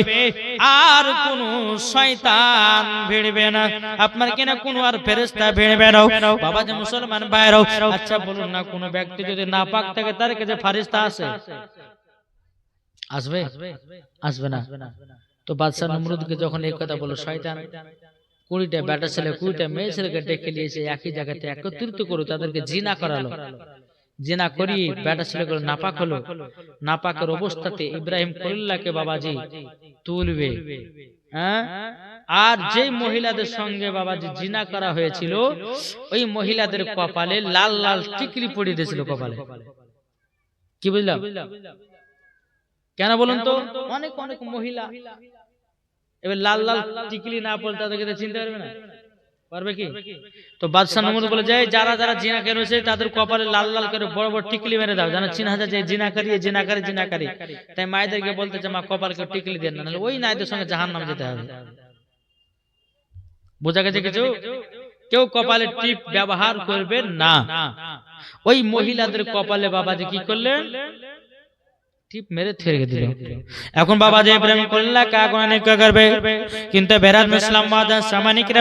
আর কোন শয়তান ভিড়বে না, আপনার কিনা কোন আর ফেরেশতা ভিড়বে না। বাবাজি মুসলমান ভাইরাও, আচ্ছা বলুন না, কোন ব্যক্তি যদি নাপাক থাকে তার কাছে ফেরেশতা আসে? আসবে? আসবে না। তো বাদশা নমরুদকে যখন এই কথা বলো, শয়তান 20টা বেটা ছেলে 20টা মেয়ে ছেলেকে ডেকে নিয়ে এসে একই জায়গাতে একত্রিত করে তাদেরকে জিনা করালো। জিনা করি বেটা ছেলেগুলো নাপাক হলো, নাপাকের অবস্থাতে ইব্রাহিম খলিলুল্লাহকে বাবাজি তুলবে। হ্যাঁ, আর যে মহিলাদের সঙ্গে বাবাজি জিনা করা হয়েছিল ওই মহিলাদের কপালে লাল লাল টিকলি পড়ে দিয়েছিল কপালে। কি বুঝলাম? কেন বলুন তো? অনেক অনেক মহিলা এবার লাল লাল টিকলি না পড়লে তাদেরকে চিনতে পারবে না, পারবে কি? তো বাদশা নমরুদ বলে যায়, যারা যারা জিনা করেছে তাদের কপালে লাল লাল করে বড় বড় টিকলি মেরে দাও, যেন চিনা যায় যে জিনাকারী জিনাকারী জিনাকারী। তাই মায়েদেরকে বলতেছে, মা কপালকে টিকলি দেন না, ওই নাইদের সঙ্গে জাহান্নামে যেতে হবে। বোঝা গেছে কিছু? কেউ কপালে টিপ ব্যবহার করবে না। ওই মহিলাদের কপালে বাবাজি কি করলেন? টিপ মেরে ছেড়ে দিল। এখন বাবাজি ইব্রাহিম খলিলুল্লাহকে আগুনে নিক্ষেপ করবে, কিন্তু বেরাদ মুসলিম মাদান সামানিকরা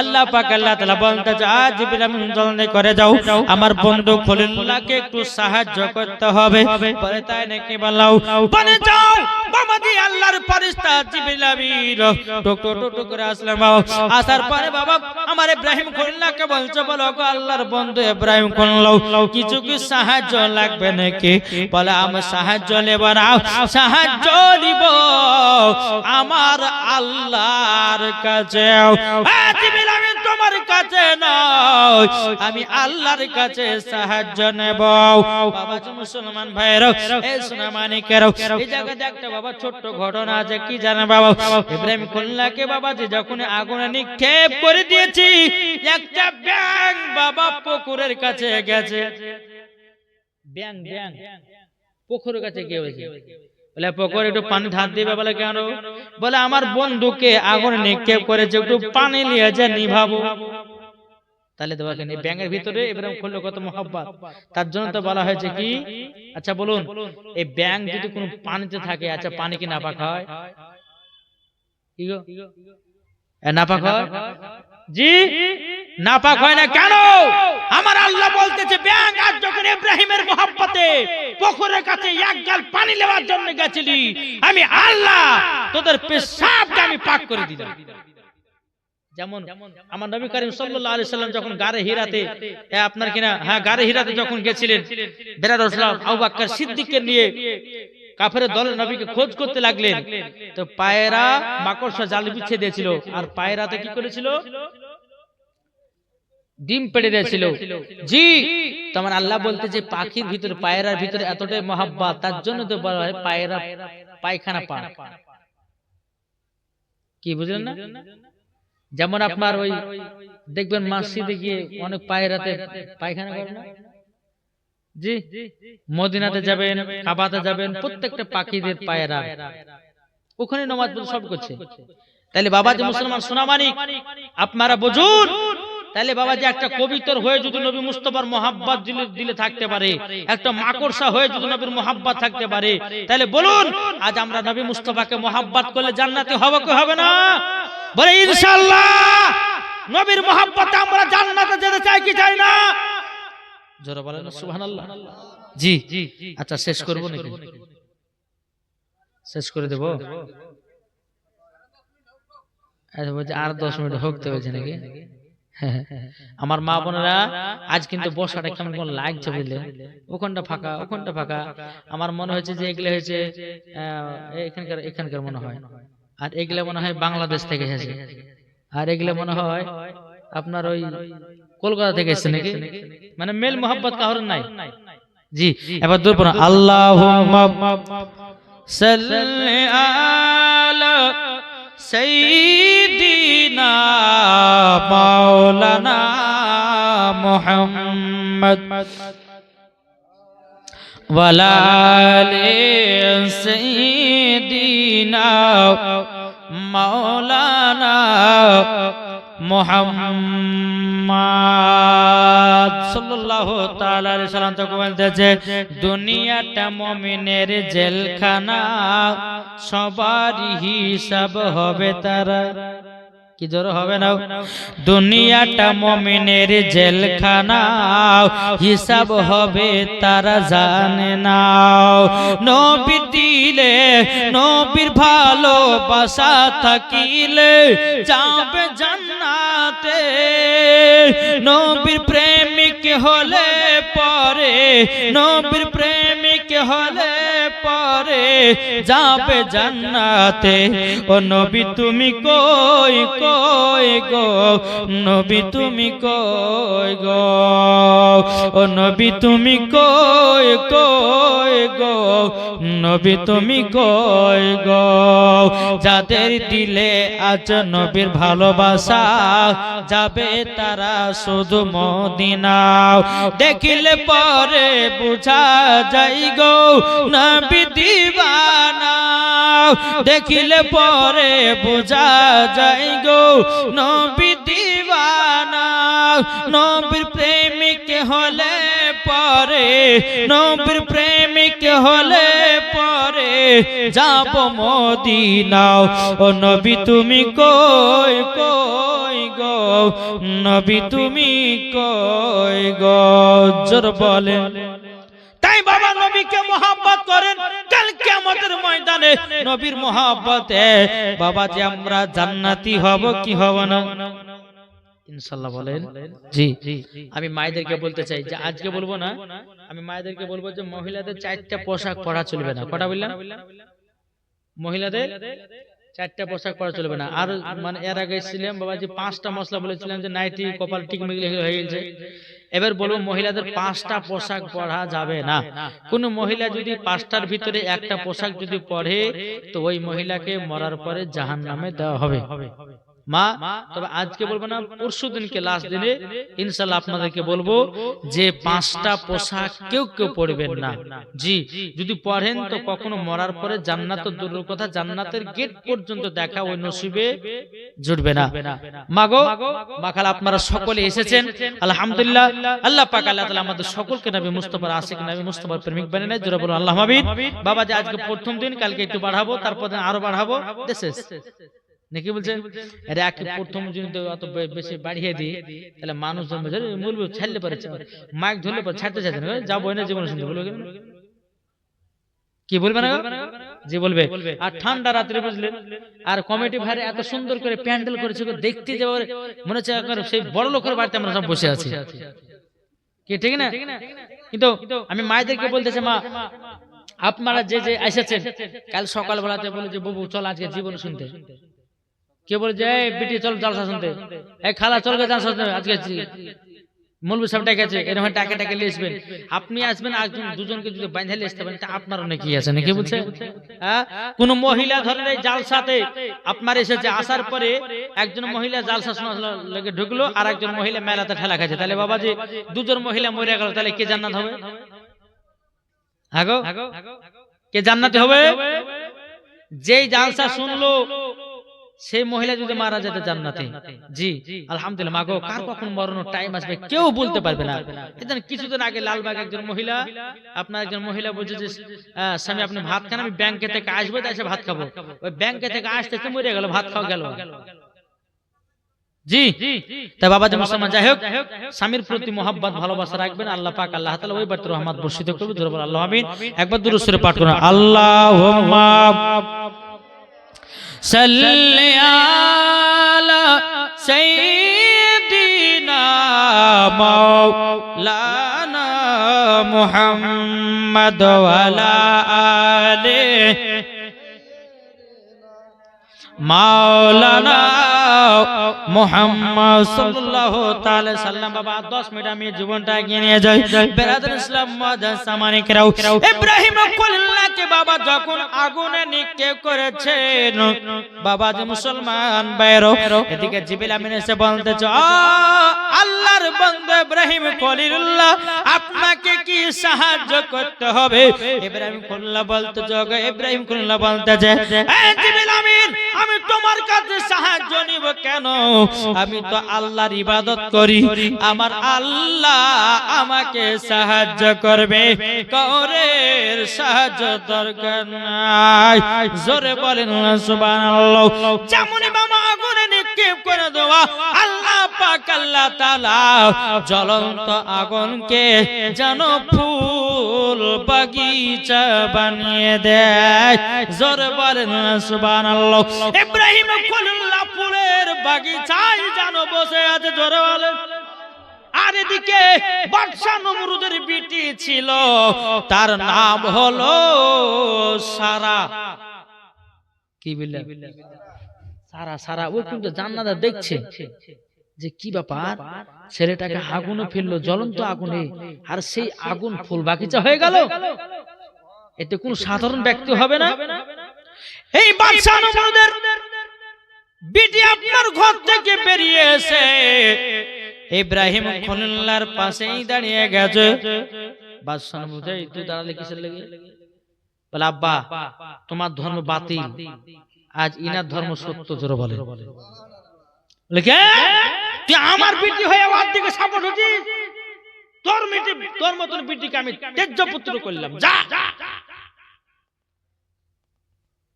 আল্লাহ পাক আল্লাহ তাআলা বলতেছে, আজ ইব্রাহিম জলদি করে যাও, আমার বন্ধু খলিলুল্লাহকে একটু সাহায্য করতে হবে। পরে তাই নাকি বললাও, বনে যাও। বাবাজি আল্লাহর ফেরেশতা জিবরিল আমিন টুক টুক টুক করে আসলেন। আসার পরে বাবা আমার ইব্রাহিম খলিলুল্লাহকে বলছে, বলো গো আল্লাহর বন্ধু ইব্রাহিম খলিলুল্লাহ, কিছু কি সাহায্য লাগবে নাকি? বলে, আমি সাহায্য নেব না, সাহায্য নিব আমার আল্লাহর কাছে। জিবরিল আমিন তোমার কাছে নয়, আমি আল্লাহর কাছে সাহায্য নেব। বাবাজি মুসলমান ভাইরা, এই সোনা মানিকেরা, এই জায়গাতে একটা বাবা ছোট্ট ঘটনা আছে। কি জানেন বাবা? ইব্রাহিম খলিলুল্লাহকে বাবাজি যখন আগুনে নিক্ষেপ করে দিয়েছি, একটা ব্যাঙ বাবা পুকুরের কাছে গেছে। ব্যাঙ ব্যাঙ পুকুরের কাছে গিয়ে হয়েছে, বলে পুকুরে একটু পানি ঢাল দিবে। বলে কেন? বলে আমার বন্ধুকে আগুনে নিক্ষেপ করেছে, একটু পানি নিয়ে যা নিভাবো। তাহলে তো দেখেন ব্যাঙের ভিতরে ইব্রাহিম খলিল কত মহব্বত, তার জন্য তো বলা হয়েছে কি। আচ্ছা বলুন, এই ব্যাঙ যদি কোনো পানিতে থাকে, আচ্ছা পানি কি নাপাক হয়? কি গো? নাপাক হয়? জি নাপাক হয় না কেন? আমার আল্লাহ বলতেছে ব্যাঙ আজ যখন ইব্রাহিমের মহব্বতে পুকুরের কাছে এক গাল পানি নেওয়ার জন্য গেছিলি, আমি আল্লাহ তোদের পেশাবকে আমি পাক করে দিলাম। যেমন আমার নবী করিম সাল্লাল্লাহু আলাইহি সাল্লাম যখন গারে হিরাতে আপনার কিনা গারে হিরাতে যখন গেছিলেন, বেলাল রাসূলুল্লাহ আবু বকর সিদ্দিককে নিয়ে কাফেরের দল নবীকে খোঁজ করতে লাগলেন, তো পায়রা মাকড়সা জাল বিছিয়ে দিয়েছিল, আর পায়রাতে কি করেছিল? ডিম পেড়ে দিয়েছিল। জি তোমার আল্লাহ বলতে যে পাখির ভিতরে পায়রার ভিতরে এতটাই মহব্বত, তার জন্য তো বলা হয় পায়রা পায়খানা পাক। কি বুঝলেন না? যেমন আপনার ওই দেখবেন মসজিদে গিয়ে অনেক পায়রাতে পায়খানা করে না? জি মদিনাতে যাবেন, কাবাতে যাবেন, প্রত্যেকটা পাখিদের পায়রা ওখানে নামাজ পড়ে সব করছে। তাহলে বাবা যে মুসলমান সোনামানিক আপনারা বুঝুন, তাহলে বাবা যে একটা কবিতর হয়ে যদি নবী মুস্তাফার মহব্বত দিলে থাকতে পারে, একটা মাকড়সা হয়ে যদি নবীর মহব্বত থাকতে পারে, তাহলে বলুন আজ আমরা নবী মুস্তাফাকে মহব্বত করলে জান্নাতে হবে কি হবে না? বলে ইনশাআল্লাহ নবীর মহব্বতে আমরা জান্নাতে যেতে চাই কি চাই না? জোরে বলেন সুবহানাল্লাহ। জি আচ্ছা শেষ করব নাকি? শেষ করে দেব? আর 10 মিনিট হোকতে হয়েছে নাকি? আমার মা বোনেরা আজ কিন্তু বসাটা কেমন কেমন লাগছে বুঝলে, ওখানটা ফাঁকা ওখানটা ফাঁকা। আমার মনে হয়েছে যে এগুলো হয়েছে এখানকার মনে হয়, আর এগুলো মনে হয় বাংলাদেশ থেকে এসেছে, আর এগুলো মনে হয় আপনার ওই কলকাতা থেকে এসেছে নাকি? মানে মেল মোহাব্বত কারোর নাই। জি এবার দূর পড়া আল্লাহুম্মা সাল্লি আলা সাইয়্যিদিনা মাওলানা মুহাম্মদ ওয়া আলা আলি সাইয়্যিদিনা মাওলানা মুহাম্মদ সাল্লাল্লাহু তাআলা আলাইহি সাল্লাম তো বলতেছে দুনিয়াটা মুমিনের জেলখানা, সবারই হিসাব হবে তারা। কি জোর হবে না? দুনিয়াটা মুমিনের জেলখানা, হিসাব হবে তারা জানে না। নবী দিলে নবীর ভালোবাসা থাকিলে যাবে জান্নাতে, নবীর প্রেমিক হলে পরে, নবীর প্রেমিক হলে পরে যাবে জান্নাতে। ও নবী তুমি কই কই গো, নবী তুমি কই গো, ও নবী তুমি কই কই গো, নবী তুমি কই গো। যাদের দিলে আজ নবীর ভালোবাসা, যাবে তারা শুধু মদিনা। দেখিলে পরে বুঝা যাই গো নবী দিবানা, দেখিলে পরে বুঝা যাই গো নবী দিবানা। নবীর প্রেমিক হলে পরে, নবীর প্রেমিক হলে পরে যাব মদিনা। ও নবী তুমি কই কই গো, নবী তুমি কই গো। জোর বলেন। তাই বাবা নবীকে মহব্বত করেন, কাল কিয়ামতের ময়দানে নবীর মহব্বতে বাবা যে আমরা জান্নাতি হব কি হব না ইনশাআল্লাহ বলেন। জি আমি মায়েদেরকে বলতে চাই যে আজকে বলবো না, আমি মায়েদেরকে বলবো যে মহিলাদের 4টা পোশাক পরা চলবে না। কটা বললাম? মহিলাদের 4টা পোশাক পরা চলবে না। আর মানে এর আগে ছিলাম বাবা যে 5টা মশলা বলেছিলাম যে নাইটি কপাল টিক মিগলে হয়ে গেছে। এবার বলবো মহিলাদের 5টা পোশাক পরা যাবে না। কোন মহিলা যদি 5টার ভিতরে একটা পোশাক যদি পরে, তো ওই মহিলাকে মরার পরে জাহান্নামে দেওয়া হবে। মা তবে আজকে বলবো না, পরশু দিনকে লাস্ট দিনে ইনশাআল্লাহ আপনাদেরকে বলবো যে 5টা পোশাক কেউ কেউ পরবেন না। জি যদি পড়েন তো কখনো মরার পরে জান্নাত দূরের কথা, জান্নাতের গেট পর্যন্ত দেখা ওই নসিবে জুটবে না। মাগো মাখাল আপনারা সকলে এসেছেন আলহামদুলিল্লাহ। আল্লাহ পাক আল্লাহ তাআলা আমাদের সকলকে নবী মুস্তাফার আশিক, নবী মুস্তাফার প্রেমিক বানিয়ে নেয়। জোরে বলুন আল্লাহুম্মা আমিন। বাবা যে আজকে প্রথম দিন, কালকে একটু বাড়াবো, তারপর আরো বাড়াবো। নাকি বলছেন আরে আগে প্রথম যদি অত বেশি বাড়িয়ে দিই তাহলে মানুষ জন্মে মূল ছাড়লে পারে, মাইক ধরলে পরে ছাড়তে চাইছে না, যাবো না জীবন শুনতে বলবে কি বলবে না জি বলবে। আর ঠান্ডা রাত্রে বুঝলেন, আর কমিটি ভাইরা এত সুন্দর করে প্যান্ডেল করেছে, দেখতে যাওয়ার মনে হচ্ছে সেই বড় লোকের বাড়িতে আমরা সব বসে আছি, কি ঠিক না? কিন্তু আমি মায়েদেরকে বলতেছি, মা আপনারা যে যে এসেছেন কাল সকালবেলাতে বলে যে বাবু চল আজকে জীবন শুনতে, কে বলে যে বিটি চল জালসা শুনতে, এই খালা চল গে জালসা শুনতে, আজকে মৌলভী সাহেব ডেকেছে, এরকম টাকা টাকা নিয়ে আসবেন, আপনি আসবেন একজন দুজনকে যদি বাঁধা নিয়ে আসতে পারেন তা আপনার নাকি আছে নাকি বলছে। কোন মহিলা ধরেন এই জালসাতে আপনার এসেছে, আসার পরে একজন মহিলা জালসা শোনা লেগে ঢুকলো আর একজন মহিলা মেলাতে ঠেলা খাচ্ছে, তাহলে বাবা যে দুজন মহিলা মরে গেল, তাহলে কে জান্নাত হবে? আগো কে জান্নাতে হবে? যেই জালসা শুনলো সেই মহিলা যদি মারা যেতে জান্নাতে। জি আলহামদুলিল্লাহ। মাগো কার কখন মরণের টাইম আসবে কেউ বলতে পারবে না। এখানে কিছুদিন আগে লালবাগ একজন মহিলা, আপনার একজন মহিলা বলছে যে স্বামী আপনি ভাত খান, আমি ব্যাংকে থেকে আসবো, তাই এসে ভাত খাবো। ওই ব্যাংকে থেকে আসতে তো মরে গেল, ভাত খাওয়া গেল। জি তাই বাবা যে মুসলমান, যাই হোক স্বামীর প্রতি মোহাব্বত ভালোবাসা রাখবেন, আল্লাহ পাক আল্লাহ তাআলা ওই বাড়িতে রহমত বর্ষিত করবে। জোরে বলেন আল্লাহু আমিন। একবার দুরূদ শরীফ পাঠ করুন, আল্লাহুম্মা সাল্লি আলা সাইয়্যিদিনা মাওলানা মুহাম্মদ ওয়া আলা আলিহি মাওলানা মুহাম্মদ সাল্লাল্লাহু তাআলা সাল্লাম। বাবা 10 মিনিট আমি জীবনটা এগিয়ে নিয়ে যাই। বেরাদার ইসলাম মুআজ্জাজ সামানিকরাও, ইব্রাহিম খলিলুল্লাহকে বাবা যখন আগুনে নিক্ষেপ করেছেন, বাবা যে মুসলমান বাইরো, এদিকে জিবরিল আমিন এসে বলতেছে, আল্লাহর বান্দা ইব্রাহিম খলিলুল্লাহ আপনাকে কি সাহায্য করতে হবে? ইব্রাহিম খলিলুল্লাহ বলতেছে, ইব্রাহিম খলিলুল্লাহ বলতেছে, জিবরিল আমিন আমি তোমার কাছে সাহায্য নিব কেন? আমি তো আল্লাহর ইবাদত করি, আমার আল্লাহ আমাকে সাহায্য করবে, কাউরের সাহায্য দরকার নাই। জোরে বলেন সুবহানাল্লাহ। যেমনই বাবা আগুনে নিক্ষেপ করে দেওয়া, আল্লাহ পাক আল্লাহ তাআলা জ্বলন্ত আগুনকে যেন ফুল বাগিচা বানিয়ে দেয়। জোরে বলেন সুবহানাল্লাহ। ইব্রাহিম খলিলুল্লাহ ফুলের বাগিচায় যেন বসে আছে, জোরে বলেন। আর এদিকে বাদশা নমরুদের বিটি ছিল, তার নাম হলো সারা। কি বললেন? সারা। সারা ও কিন্তু জান্নাতে দেখছে যে কি ব্যাপার, ছেলেটাকে আগুনে ফেললো, জ্বলন্ত আগুনে, আর সেই আগুন ফুল বাগিচা হয়ে গেল। এতে কোন সাধারণ ব্যক্তি হবে না। এই বাদশা নমরুদের বিটি আপনার ঘর থেকে বেরিয়ে এসে ইব্রাহিম খলিলুল্লাহর পাশেই দাঁড়িয়ে গেছে। বাদশা নমরুদ, তুই দাঁড়ালে কিসের লাগি? বলে আব্বা তোমার ধর্ম বাতিল, আজ ইনার ধর্ম সত্য। জোরে বলে তুই আমার বিটি হয়ে ওর দিকে সাপোর্ট হচ্ছিস? তোর মতন বিটিকে আমি তেজ্য পুত্র করলাম, যা।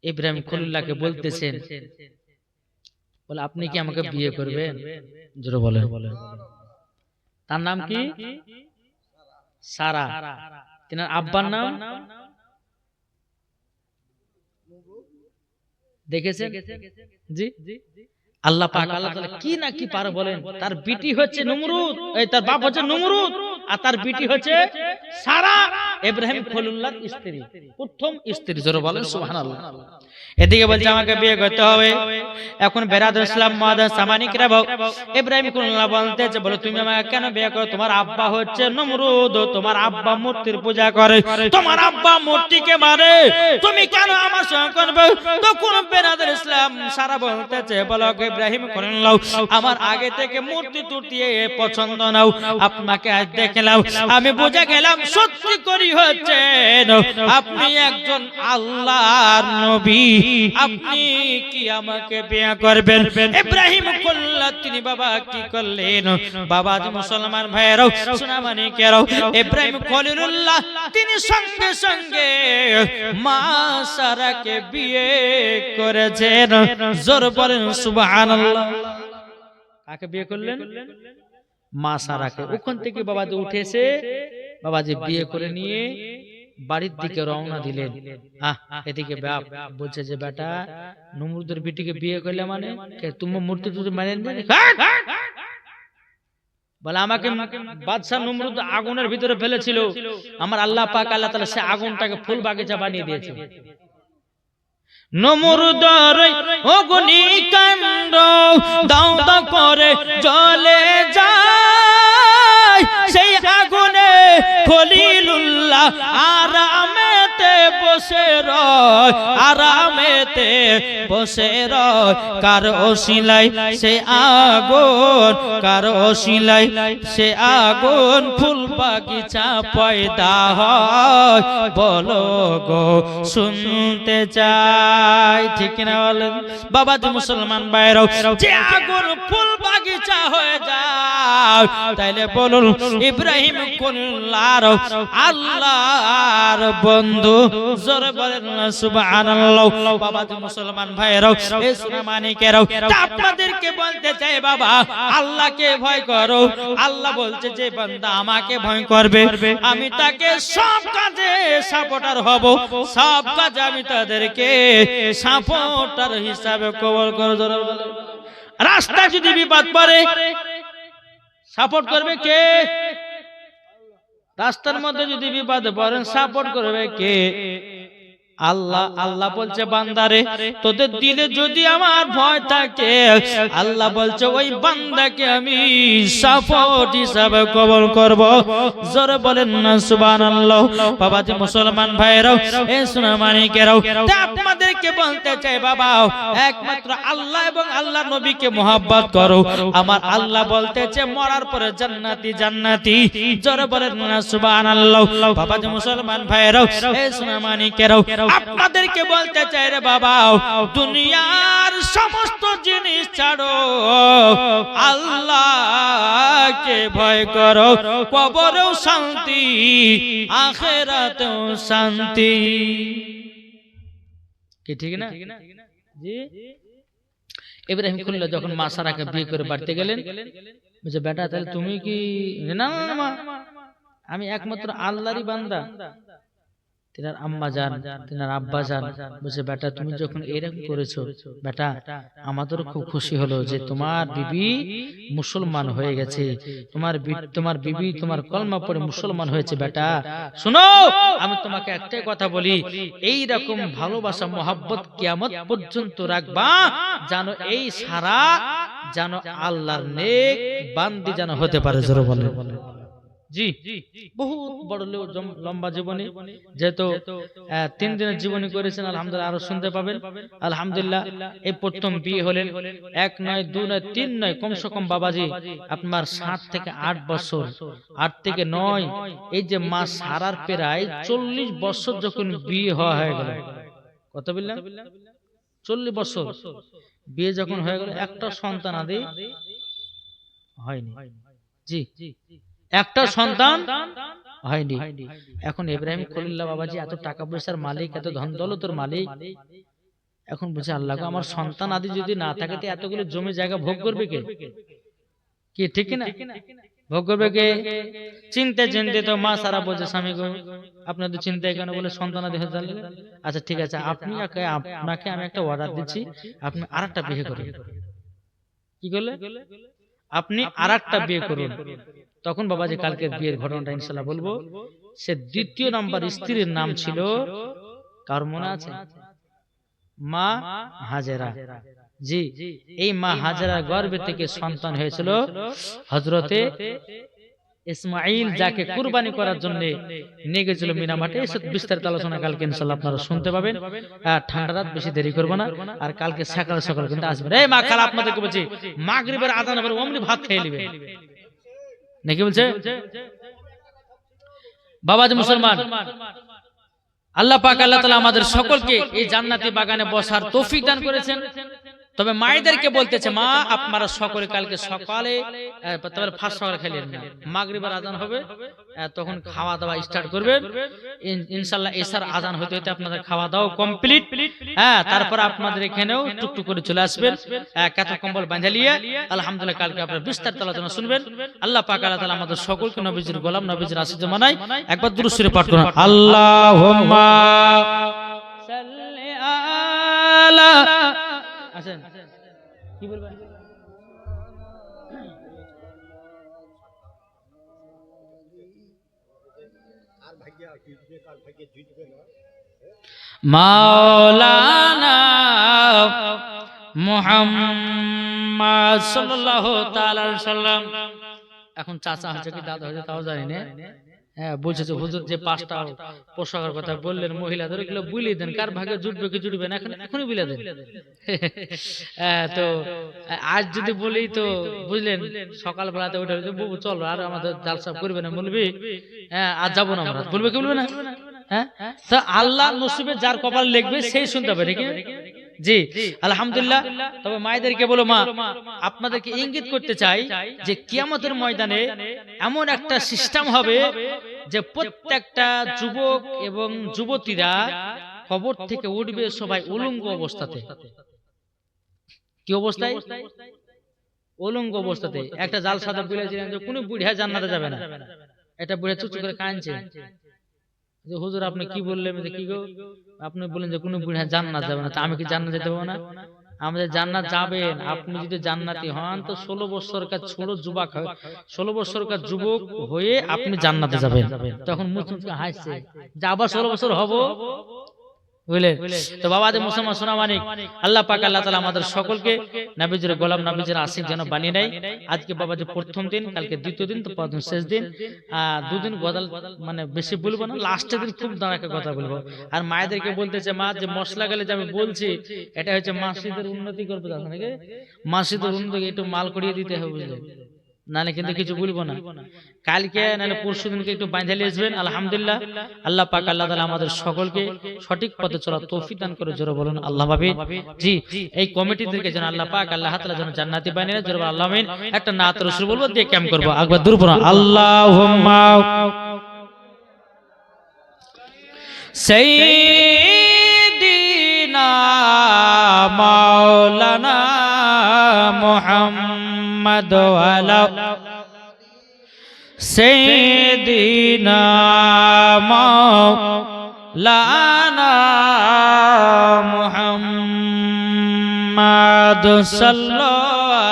ইব্রাহিম খলিলুল্লাহকে বলতেছেন, বলে আপনি কি আমাকে বিয়ে করবেন? জোরে বলেন। তার নাম কি? সারা। তিনার আব্বার নাম দেখেছেন? জি আল্লাহ পাক আল্লাহ তাআলা কি না কি পারে বলেন। তার বিটি হচ্ছে নমরুদ, তার বাপ হচ্ছে নমরুদ, আর তার বিটি হচ্ছে সারা, ইব্রাহিম খলিলুল্লাহর স্ত্রী, প্রথম স্ত্রী। জোরে বলেন সুবহানাল্লাহ। এদিকে বলছে আমাকে বিয়ে করতে হবে। এখন বেরাদুল ইসলাম মুআজ্জাজ সামানিকরা, ইব্রাহিম খলিলুল্লাহ বলতেছে, বলে তুমি আমাকে কেন বিয়ে করো? তোমার আব্বা হচ্ছে নমরুদ, তোমার আব্বা মূর্তির পূজা করে, তোমার আব্বা মূর্তিকে মারে, তুমি কেন আমার সঙ্গে করবে? তখন বেরাদুল ইসলাম সারা বলতেছে, বলো ইব্রাহিম খলিলুল্লাহ আমার আগে থেকে মূর্তি টুর্তি পছন্দ নাও, আপনাকে আজ দেখে গেলাম, আমি বুঝে গেলাম সত্যি করি হচ্ছেন আপনি একজন আল্লাহর নবী, আপনি কি আমাকে বিয়ে করবেন? ইব্রাহিম কল্লা তিনি বাবা কি করলেন? বাবা মুসলমান ভাইরাও শোনা মানে কেরাও, ইব্রাহিম খলিলুল্লাহ তিনি সঙ্গে সঙ্গে মা সারাকে বিয়ে করেছেন। জোর বলেন সুবহানাল্লাহ। কাকে বিয়ে করলেন? মা সারাকে। ওখান থেকে বাবাজি উঠেছে, বাবাজি বিয়ে করে নিয়ে বাড়ির দিকে রওনা দিলেন। এদিকে বাপ বলছে যে বেটা নমরুদের বিটিকে বিয়ে করলে মানে তুমি মূর্তি টুর্তি মানে বলে আমাকে বাদশাহ নমরুদ আগুনের ভিতরে ফেলেছিল, আমার আল্লাহ পাক আল্লাহ তাআলা সে আগুনটাকে ফুল বাগিচা বানিয়ে দিয়েছে। নমরুদের অগ্নিকাণ্ড দাও দাও করে জ্বলে যায়, সেই আগুনে খলিলুল্লাহ আরামেতে বসে রয়, আরামেতে বসে রয়। কার ওসিলাই সে আগুন, কার ওসিলাই সে আগুন ফুল বাগিচা পয়দা হয়, বলো গো শুনতে চাই। ঠিক না বলেন বাবাজি মুসলমান ভাইরাও? যে আগুন ফুল বাগিচা হয়ে যায়, তাইলে বলুন ইব্রাহিম খলিলুল্লাহর আল্লাহর বন্ধু। জোরে বলেন সুবহানাল্লাহ। বাবাজি মুসলমান ভাইরাও এই সোনা মানিকেরাও, আপনাদেরকে বলতে চাই বাবা আল্লাহকে ভয় করো। আল্লাহ বলছে যে বান্দা আমাকে ভয় করবে আমি তাকে সব কাজে সাপোর্টার হব, সব কাজে আমি তাদেরকে সাপোর্টার হিসাবে কবুল করব। রাস্তা যদি বিপদ পড়ে সাপোর্ট করবে কে? রাস্তার মধ্যে যদি বিপদে পড়েন সাপোর্ট করবে কে? আল্লাহ। আল্লাহ বলছে বান্দারে তোদের দিলে যদি আমার ভয় থাকে, আল্লাহ বলছে ওই বান্দাকে আমি সাপোর্ট হিসাবে কবুল করব। জোরে বলেন না সুবহানাল্লাহ। বাবাজি মুসলমান ভাইরাও এই সোনা মানিকেরাও, আপনাদেরকে বলতে চাই বাবা একমাত্র আল্লাহ এবং আল্লাহ নবীকে মহব্বত করো। আমার আল্লাহ বলতেছে মরার পরে জান্নাতি জান্নাতি। জোরে বলেন না সুবহানাল্লাহ। বাবাজি মুসলমান ভাইরাও এই সোনা মানিকেরাও, আপনাদেরকে বলতে চাই রে বাবা দুনিয়ার সমস্ত জিনিস ছাড়ো, আল্লাহকে ভয় করো, কবরেও শান্তি আখিরাতেও শান্তি। কি ঠিক না? জি। ইব্রাহিম খলিলুল্লাহ যখন মা সারাকে বিয়ে করে বাড়িতে গেলেন, বলছে বেটা তাহলে তুমি কি? না না মা, আমি একমাত্র আল্লাহরই বান্দা। তিনার আম্মা জান, তিনার আব্বা জান বলছে বেটা তুমি যখন এরকম করেছো বেটা আমাদেরও খুব খুশি হলো যে তোমার বিবি মুসলমান হয়ে গেছে, তোমার বিবি তোমার কলমা পড়ে মুসলমান হয়েছে। বেটা শুনো আমি তোমাকে একটাই কথা বলি, এই রকম ভালোবাসা মোহাব্বত কিয়ামত পর্যন্ত রাখবা, জানো এই সারা জানো আল্লাহর নেক বান্দি জানো হতে পারে। জোরে বলে জি। বহুত বড় লম্বা জীবনী, যেহেতু 3 দিনের জীবনী করেছেন আলহামদুলিল্লাহ, আরো শুনতে পাবেন আলহামদুলিল্লাহ। এই প্রথম বিয়ে হলেন 1 নয় 2 নয় 3 নয়, কমসে কম বাবাজি আপনার 7 থেকে 8 বছর, 8 থেকে 9, এই যে মা সারার প্রায় 40 বছর যখন বিয়ে হয়ে গেল। কত বললাম? 40 বছর বিয়ে যখন হয়ে গেল, একটা সন্তান আদি হয়নি। জি, একটা সন্তান হয়নি। এখন ইব্রাহিম খলিলুল্লাহ বাবাজি এত টাকা পয়সার মালিক, এত ধন দৌলতের মালিক, এখন বলছে আল্লাহ আমার সন্তান আদি যদি না থাকে তো এতগুলো জমি জায়গা ভোগ করবে কে? কি ঠিক না? ভোগ করবে কে? চিন্তা চিন্তিত তো মা সারা বলছে স্বামী গো আপনার তো চিন্তায় কেন? বলে সন্তান আদি হয়ে যাবে। আচ্ছা ঠিক আছে, আপনাকে আমি একটা অর্ডার দিচ্ছি, আপনি আরেকটা বিয়ে করুন। কি করলে? আপনি আরেকটা বিয়ে করুন। তখন বাবাজি কালকে বিয়ের ঘটনাটা ইনশাআল্লাহ বলবো। সে দ্বিতীয় নাম্বার স্ত্রীর নাম ছিল, কার মনে আছে? মা হাজেরা। জি, এই মা হাজেরার গর্ভে থেকে সন্তান হয়েছিল হযরতে ইসমাঈল, যাকে কুরবানি করার জন্য নিয়ে গেছিল মিনা মাঠে। এসব বিস্তারিত আলোচনা কালকে ইনশাআল্লাহ আপনারা শুনতে পাবেন। ঠান্ডা রাত, বেশি দেরি করব না। আর কালকে সকাল সকাল কিন্তু আসবেন। এই মা খালা আপনাদেরকে বলছি মাগরিবের আযান হবে অমনি ভাত খেয়ে নেবেন নাকি বলছে? বাবাজি মুসলমান, আল্লাহ পাক আল্লাহ তাআলা আমাদের সকলকে এই জান্নাতি বাগানে বসার তৌফিক দান করেছেন। তবে মায়েদেরকে বলতেছে, মা আপনারা সকলে কালকে সকালে তবে ফার্স্ট সকালে খেলেন না, মাগরিবের আজান হবে তখন খাওয়া দাওয়া স্টার্ট করবেন। ইনশাআল্লাহ এশার আজান হতে হতে আপনাদের খাওয়া দাওয়া কমপ্লিট। হ্যাঁ, তারপর আপনাদের এখানেও টুকটুক করে চলে আসবেন, কাঁথা কম্বল বাঁধা নিয়ে। আলহামদুলিল্লাহ কালকে আপনারা বিস্তারিত আলোচনা শুনবেন। আল্লাহ পাক আল্লাহ তাআলা আমাদের সকলকে নবীজির গোলাম, নবীজির আশিক জামানায় একবার দুরূদ শরীফ পাঠ করুন। আল্লাহুম্মা সাল্লি আলা, আসেন কি বলবেন? মাওলানা মুহাম্মদ সাল্লাল্লাহু তাআলা আলাইহি সাল্লাম। এখন চাচা হচ্ছে কি দাদা হচ্ছে তাও জানি না। হ্যাঁ, বলছে যে হুজুর যে 5টা পোশাকের কথা বললেন মহিলাদের, এগুলো বুঝিয়ে দেন, কার ভাগে জুটবে কি জুটবে না এখনই বুঝিয়ে দেন। তো আজ যদি বলি তো বুঝলেন, সকালবেলাতে উঠে বাবু চলো আর আমাদের জালসা করবে না বলবি, হ্যাঁ আজ যাবো না আমরা, বলবে কি বলবে না? হ্যাঁ, তা আল্লাহ নসিবে যার কপাল লিখবে সেই শুনতে হবে, ঠিক জি আলহামদুলিল্লাহ। তবে মায়েদেরকে বলো, মা আপনাদেরকে ইঙ্গিত করতে চাই যে কিয়ামতের ময়দানে এমন একটা সিস্টেম হবে যে প্রত্যেকটা যুবক এবং যুবতীরা কবর থেকে উঠবে সবাই উলঙ্গ অবস্থাতে। কি অবস্থায়? উলঙ্গ অবস্থাতে। একটা জাল সাদা বলেছিলেন যে কোনো বুড়িয়া জান্নাতে যাবে না। এটা বুড়িয়া চুচু করে কাঁদছে যে হুজুর আপনি কি বললেন, কি গো আপনি বলেন যে কোনো বুড়িয়া জান্নাত যাবে না, তা আমি কি জান্নাত যেতে পারবো না? আমাদের জান্নাত যাবেন। আপনি যদি জান্নাতি হন তো 16 বছরকার ছোট যুবক, 16 বছরকার যুবক হয়ে আপনি জান্নাতে যাবেন। তখন মুচমুচকে হাসছে যে আবার 16 বছর হব, বুঝলেন? তো বাবাদের মুসলমান সোনা মানিক, আল্লাহ পাক আল্লাহ তাআলা আমাদের সকলকে নবীজির গোলাম, নবীজির আশিক যেন বানিয়ে নেয়। আজকে বাবাজি প্রথম দিন, কালকে দ্বিতীয় দিন, তো পরদিন শেষ দিন। দুদিন গদাল মানে বেশি বলবো না, লাস্টের দিন খুব দাঁড়াকে কথা বলবো। আর মায়েদেরকে বলতেছে, মা যে মশলা গেলে যে আমি বলছি এটা হচ্ছে মসজিদের উন্নতি করবে, নাকি মসজিদের উন্নতি একটু মাল করিয়ে দিতে হবে, বুঝলেন? নালে কিন্তু কিছু বলবো না। কালকে নালে পরশু দিনকে একটু বাঁধালি আসবেন। আলহামদুলিল্লাহ আল্লাহ পাক আল্লাহ তাআলা আমাদের সকলকে সঠিক পথে চলার তৌফিক দান করে। জোরে বলুন আল্লাহ ভাবে। জি, এই কমিটিদেরকে যেন আল্লাহ পাক আল্লাহ তাআলা যেন জান্নাতি বানিয়ে নেয়। জোরে বলুন আল্লাহ আমিন। একটা নাত রাসূল বলবো, দিয়ে ক্যাম্প করবো। একবার দূর পড়ো, আল্লাহুম্মা সাইয়্যিদিনা মাওলানা মুহাম্মদ ওয়ালা সাইয়্যিদিনা মাওলানা মুহাম্মদ সাল্লাল্লাহু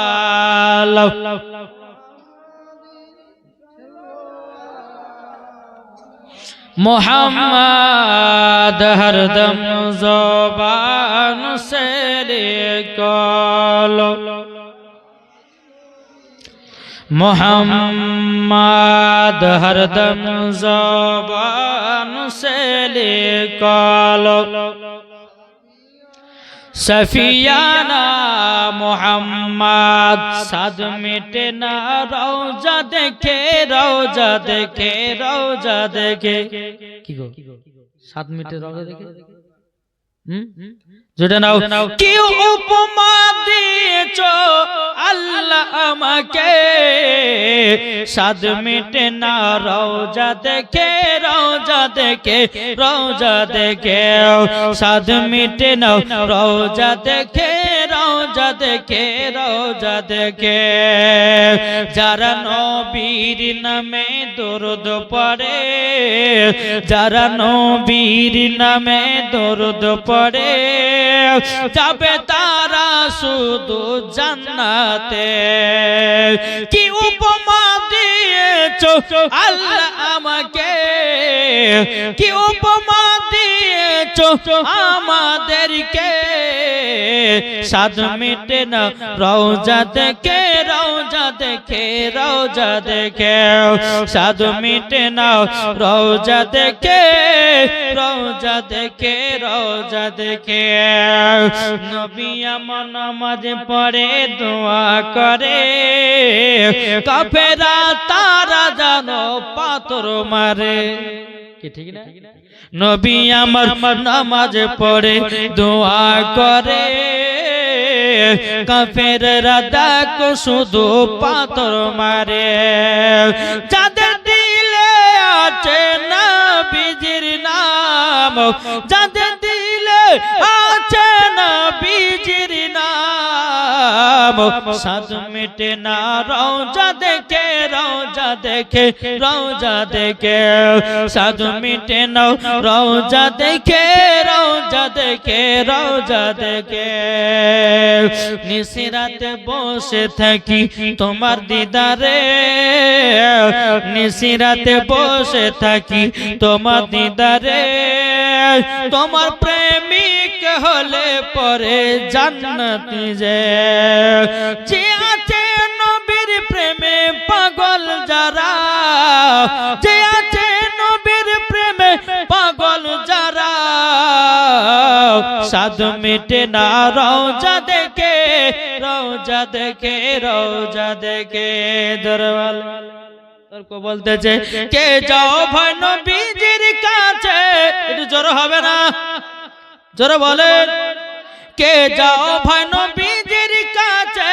मोहम्मद हरदम ज़ुबान से निकालो, मोहम्मद हरदम ज़ुबान से निकालो, सफियाना मोहम्मद साद मिटे ना रौजा देखे, रौजा देखे, रौजा देखे। की गो 7 मिनटे रौजा देखे जुड़े नाओ। क्यों उपमा दिएছো আল্লাহ আমাকে, 7 মিটে না রওজা দেখে, রওজা দেখে, রওজা দেখে, 7 মিটে না রওজা দেখে, রওজা দেখে, রওজা দেখে। যারা নবীর নামে দরুদ পড়ে, যারা নবীর নামে দরুদ পড়ে, যাবে তারা শুধু জান্নাতে। কি উপমা দিয়েছো আল্লাহ আমাকে, কি উপমা দিয়েছো দিয়েছো আমাদেরকে সাধ মিটে না রওজা দেখে রওজা দেখে রওজা দেখে সাধ মিটে না রওজা দেখে রওজা দেখে রওজা দেখে নবী আমার নামাজ পড়ে দোয়া করে কাফেরা তারা জানো পাথর মারে কি ঠিক না নবী আমার নামাজ পড়ে দোয়া করে কাফেররা দেখো শুধু পাথর মারে যাদের দিলে আছে নবীজির নাম যাদের দিলে আছে নবীজির নাম সাধ মিটে না রওজা দেখে রওজা দেখে রওজা দেখে সাধ মিটে না রওজা দেখে রওজা দেখে রওজা দেখে নিশিরাতে বসে থাকি তোমার দিদারে নিশিরাতে বসে থাকি তোমার দিদারে তোমার প্রেমিক হলে পরে জান্নাতি যে আছে নবীর প্রেমে পাগল যারা যে আছে নবীর প্রেমে পাগল যারা সাধ মিটে না রওজা দেখে রওজা দেখে রওজা দেখে দরওয়াল তর্ক বলতেছে কে যাও ভাই নবীজির কাছে একটু জোরে হবে না জোরে বলেন কে যাও ভাই নবীজির কাছে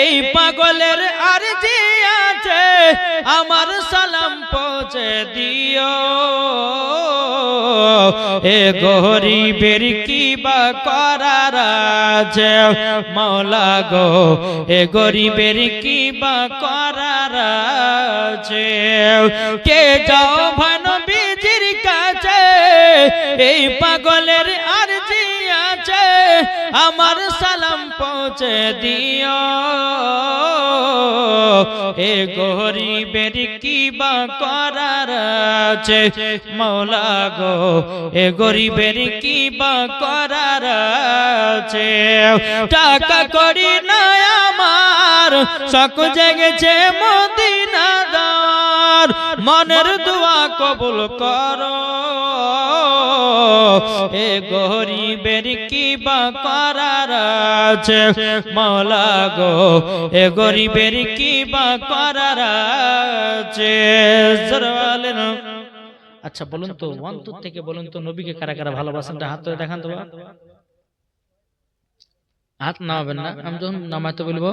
এই পাগলের আরজি আছে আমার সালাম পৌঁছে দিও এ গরিবের কি বা করার আছে মাওলা গো এ গরিবের কি বা করার আছে কে যাও ভাই নবীজির কাছে এই পাগলের আরজি আছে আমার সালাম পৌঁছে দিও এ গরিবের কি বা করার আছে মাওলা গো এ গরিবের কি বা করার আছে টাকা করি না আমার শখ জেগেছে মদিনাদার মনের দোয়া কবুল করো এ গরিবের কি বা করার আছে মাওলা গো এ গরিবের কি বা করার আছে আচ্ছা বলুন তো অন্তর থেকে বলুন তো নবীকে কারা কারা ভালোবাসেন হাত ধরে দেখান তো হাত নামাবেন না আমি যখন নামাইতে বলবো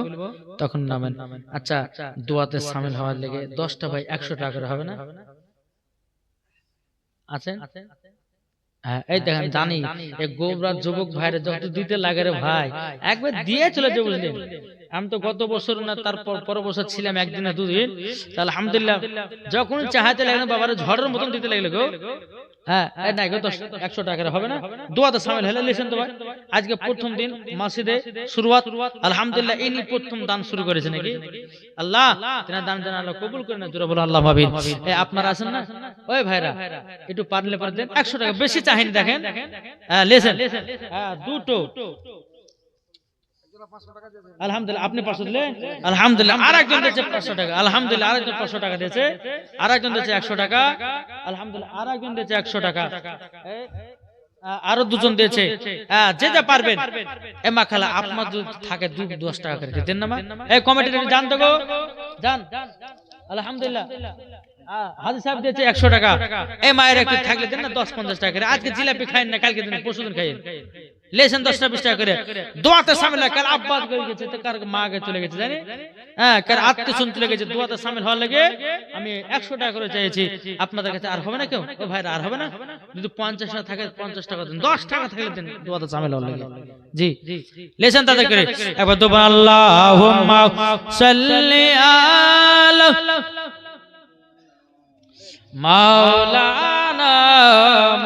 তখন নামেন আচ্ছা দোয়াতে শামিল হওয়ার লেগে 10টা ভাই 100 টাকা করে হবে না আছেন হ্যাঁ এই দেখেন জানি এই গোবরা যুবক ভাইরা যত দিতে লাগে রে ভাই একবার দিয়ে চলে যাবে বুঝলেন আমি তো গত বছর না তার পর বছর ছিলাম একদিন না দুদিন তাহলে আলহামদুলিল্লাহ যখন চাহাতে লাগলো বাবার ঝড়ের মতন দিতে লাগলো গো হ্যাঁ নাই গো 100 টাকা হবে না দোয়াতে শামিল হলে লিসেন তো ভাই আজকে প্রথম দিন মসজিদে শুরুয়াত আলহামদুলিল্লাহ ইনি প্রথম দান শুরু করেছে নাকি আল্লাহ তেনা দান যেন আল্লাহ কবুল করে না জোরে বলো আল্লাহ মাবিন এই আপনারা আছেন না ওই ভাইরা একটু পারলে পারে দেন 100 টাকা বেশি চাহিনি দেখেন হ্যাঁ লিসেন হ্যাঁ দুটো আলহামদুলিল্লাহ আপনি 500 দিলেন আলহামদুলিল্লাহ আরেকজন দিয়েছে 500 টাকা আলহামদুলিল্লাহ আরেকজন 500 টাকা দিয়েছে আরেকজন দিয়েছে 100 টাকা আলহামদুলিল্লাহ আরেকজন দিয়েছে 100 টাকা আরো দুজন দিয়েছে যে যা পারবেন এ মা খালা আপনার যদি থাকে 10 টাকা করে দেন না মা এই কমিটি জান তো গো জান আলহামদুলিল্লাহ হাজি সাহেব দিয়েছে 100 টাকা এই মায়ের একটু থাকলে দেন না 10-50 টাকা করে আজকে জিলাপি খাইন না কালকে দিন পরশুদিন খাইন লেসেন 10-20 টাকা করে দোয়াতে শামিল কাল আব্বাস গই গেছে তো কার মা গে চলে গেছে জানি হ্যাঁ কার আত্মীয় শুন চলে গেছে দোয়াতে শামিল হওয়ার লাগে আমি 100 টাকা করে চাইছি আপনাদের কাছে আর হবে না কেউ ও ভাইরা আর হবে না যদি 50 টাকা থাকে 50 টাকা দেন 10 টাকা থাকলে দেন দোয়াতে শামিল হওয়ার লাগে জি লেসেন তাদের করে একবার দোয়া আল্লাহুম্মা সাল্লি আলা মাওলানা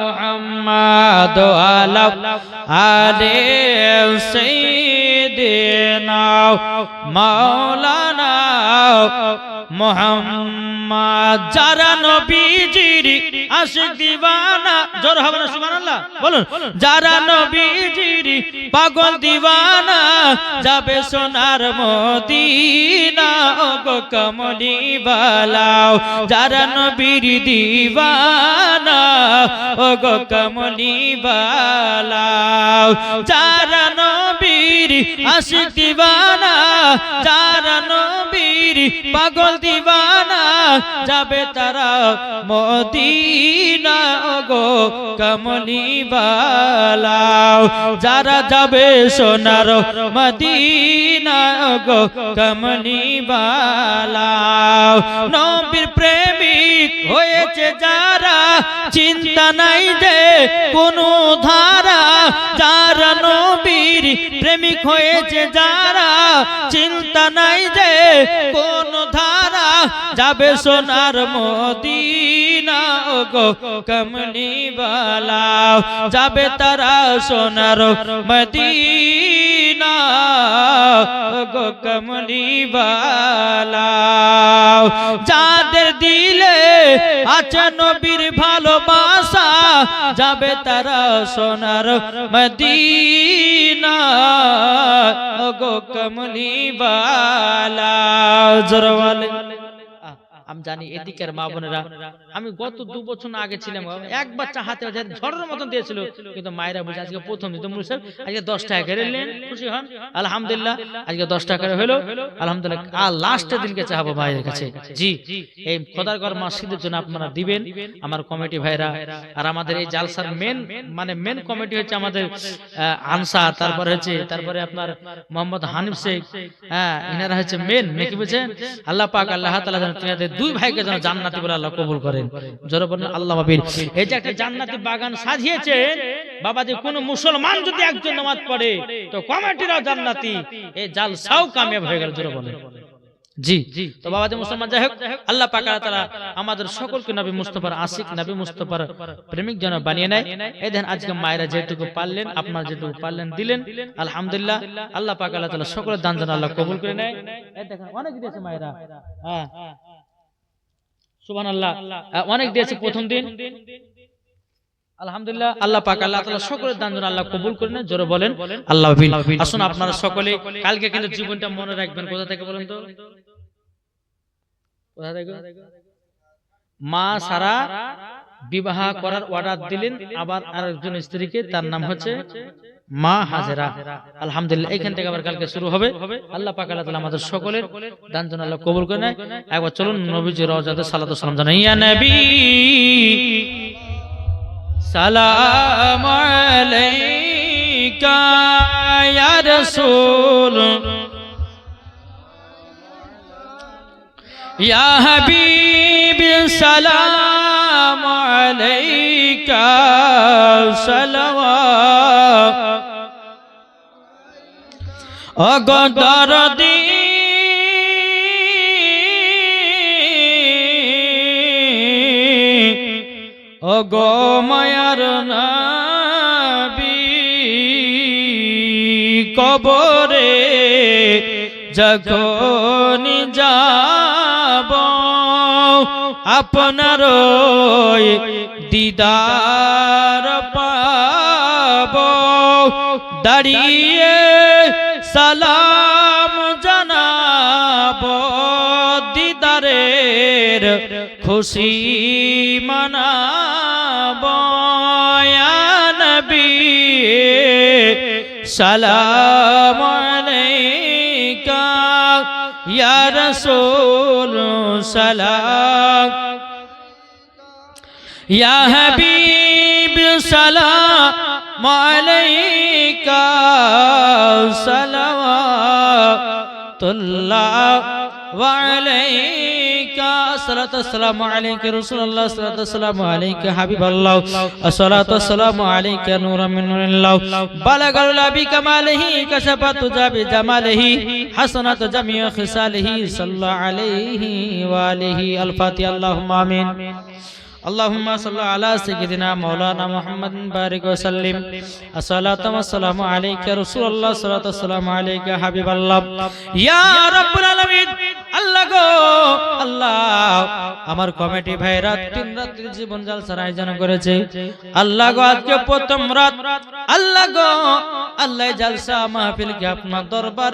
মুহাম্মদ আলা আলে সাইয়্যিদিনা মাওলানা মুহাম্মদ যারা নবীজি নবীজির আশিক দিওয়ানা, জোর হবে না সুবহানাল্লাহ বলুন। যারা নবীজির পাগল দিওয়ানা, যাবে সোনার মদিনা গো কমলি বালাও। যারা নবীর দিওয়ানা ও গো কমলি বালাও। যারা নবীর আশিক দিওয়ানা, যারা নবীর পাগল দিওয়ানা, যাবে তারা মদিনা গো কমলি বালাও। যারা যাবে সোনার মদিনা গো কমলি বালাও। নবীর প্রেমিক হয়েছে যারা, চিন্তা নাই যে কোনো ধারা। যারা নবীর প্রেমিক হয়েছে যারা, চিন্তা নাই যে কোনো ধারা। যাবে সোনার মদিনা গো কমলি বালাও। যাবে তারা সোনার মদিনা গো কমলি বালাও। যাদের দিলে আছে নবীর ভালোবাসা, যাবে তারা সোনার মদিনা গো কমলি বালাও। জোরওয়ালে আমি জানি এদিকের মা বোনেরা, আমি গত 2 বছর আগে ছিলাম, এক বাচ্চা হাতে ঝড়ের মতন দিয়েছিল, কিন্তু মায়েরা বুঝে আজকে প্রথম দিন আজকে 10 টাকা করে নিলেন, খুশি হন আলহামদুলিল্লাহ। আজকে 10 টাকা করে হলো আলহামদুলিল্লাহ। আর লাস্টের দিনকে চাহাবো মায়ের কাছে, জি এই খোদার ঘর মসজিদের জন্য আপনারা দিবেন আমার কমিটি ভাইরা। আর আমাদের এই জালসার মেন কমিটি হচ্ছে আমাদের আনসার, তারপরে আপনার মোহাম্মদ হানিফ শেখ, হ্যাঁ ইনারা হচ্ছে মেন কি বলছেন। আল্লাহ পাক আল্লাহ তাআলা যেন তোমাদের 2 ভাইকে যেন জান্নাতি বলে আল্লাহ কবুল করেন। জোরে বলেন আল্লাহ মাবিল। এই যে একটা জান্নাতি বাগান সাজিয়েছেন বাবাজি, কোন মুসলমান যদি একজন নামাজ পড়ে তো কমিটিরাও জান্নাতি, এই জালসাও কামিয়াব হয়ে গেল। জোরে বলেন জি। তো বাবাজি মুসলমান যাই হোক, আল্লাহ পাক আল্লাহ তাআলা আমাদের সকলকে নবী মুস্তাফার আশিক, নবী মুস্তাফার প্রেমিক যেন বানিয়ে নেয়। এই দেখেন আজকে মায়েরা যেটুকু পারলেন, আপনারা যেটুকু পারলেন দিলেন আলহামদুলিল্লাহ। আল্লাহ পাক আল্লাহ তাআলা সকলের দান যেন আল্লাহ কবুল করে নেয়। এই দেখেন অনেক দিয়েছে মায়েরা, হ্যাঁ সুবহানাল্লাহ, অনেক দিয়েছে প্রথম দিন আলহামদুলিল্লাহ। আল্লাহ পাক আল্লাহ তাআলা সকলের দান যেন আল্লাহ কবুল করে নেয়। জোরে বলেন আল্লাহ বিল। আসুন আপনারা সকলে কালকে কিন্তু জীবনটা মনে রাখবেন। কোথা থেকে বলেন তো, কোথা থেকে? মা সারা বিবাহ করার অর্ডার দিলেন আবার আরেকজন স্ত্রীকে, তার নাম হচ্ছে মা হাজেরা। আলহামদুলিল্লাহ এইখান থেকে আবার কালকে শুরু হবে। আল্লাহ পাক আল্লাহ তাআলা আমাদের সকলের দান যেন আল্লাহ কবুল করে নেয়। একবার চলুন নবীজির রওজাতে সালাতু ওয়াস সালাম জানাই। ইয়া নবী সালাম আলাইকা ইয়া রাসূল ইয়া হাবিব সালাম আলাইকা সালাওয়াত ওগো দরদি ওগো মায়ার নবী কবরে যখন যাব আপনার দিদার পাব দাঁড়িয়ে সালাম জানাব দিদারের খুশি মানাব ইয়া নবী সালাম আলাইকা ইয়া রাসূল সালাম ইয়া হাবিব সালাম আলাইকা সালাওয়াতুল্লাহ ওয়া আলাইকা আসসালাতু ওয়াসসালামু আলাইকা রাসূলুল্লাহ সাল্লাল্লাহু আলাইহি ওয়াসাল্লাম আলাইকা হাবিবাল্লাহ আসসালাতু ওয়াসসালামু আলাইকা নূরুম মিন নূরিল্লাহ বালাগাল লাবি কামালিহি কাশাফাতু জাবি জামালিহি হাসানাতু জামিউ খিসালিহি সাল্লাল্লাহু আলাইহি ওয়া আলিহি আল ফাতিহা আল্লাহুম্মা আমিন اللهم صل على سيدنا مولانا محمد بارك وسلم الصلاة والسلام عليك رسول الله الصلاة والسلام عليك حبيب الله يا رب العالمين الله الله আমার কমিটি ভাইরা 3 রাত্রি জীবন জালসার আয়োজন করেছে। আল্লাহ গো আজকে প্রথম রাত, আল্লাহ গো আল্লাহ জালসা মাহফিলকে আপনার দরবারে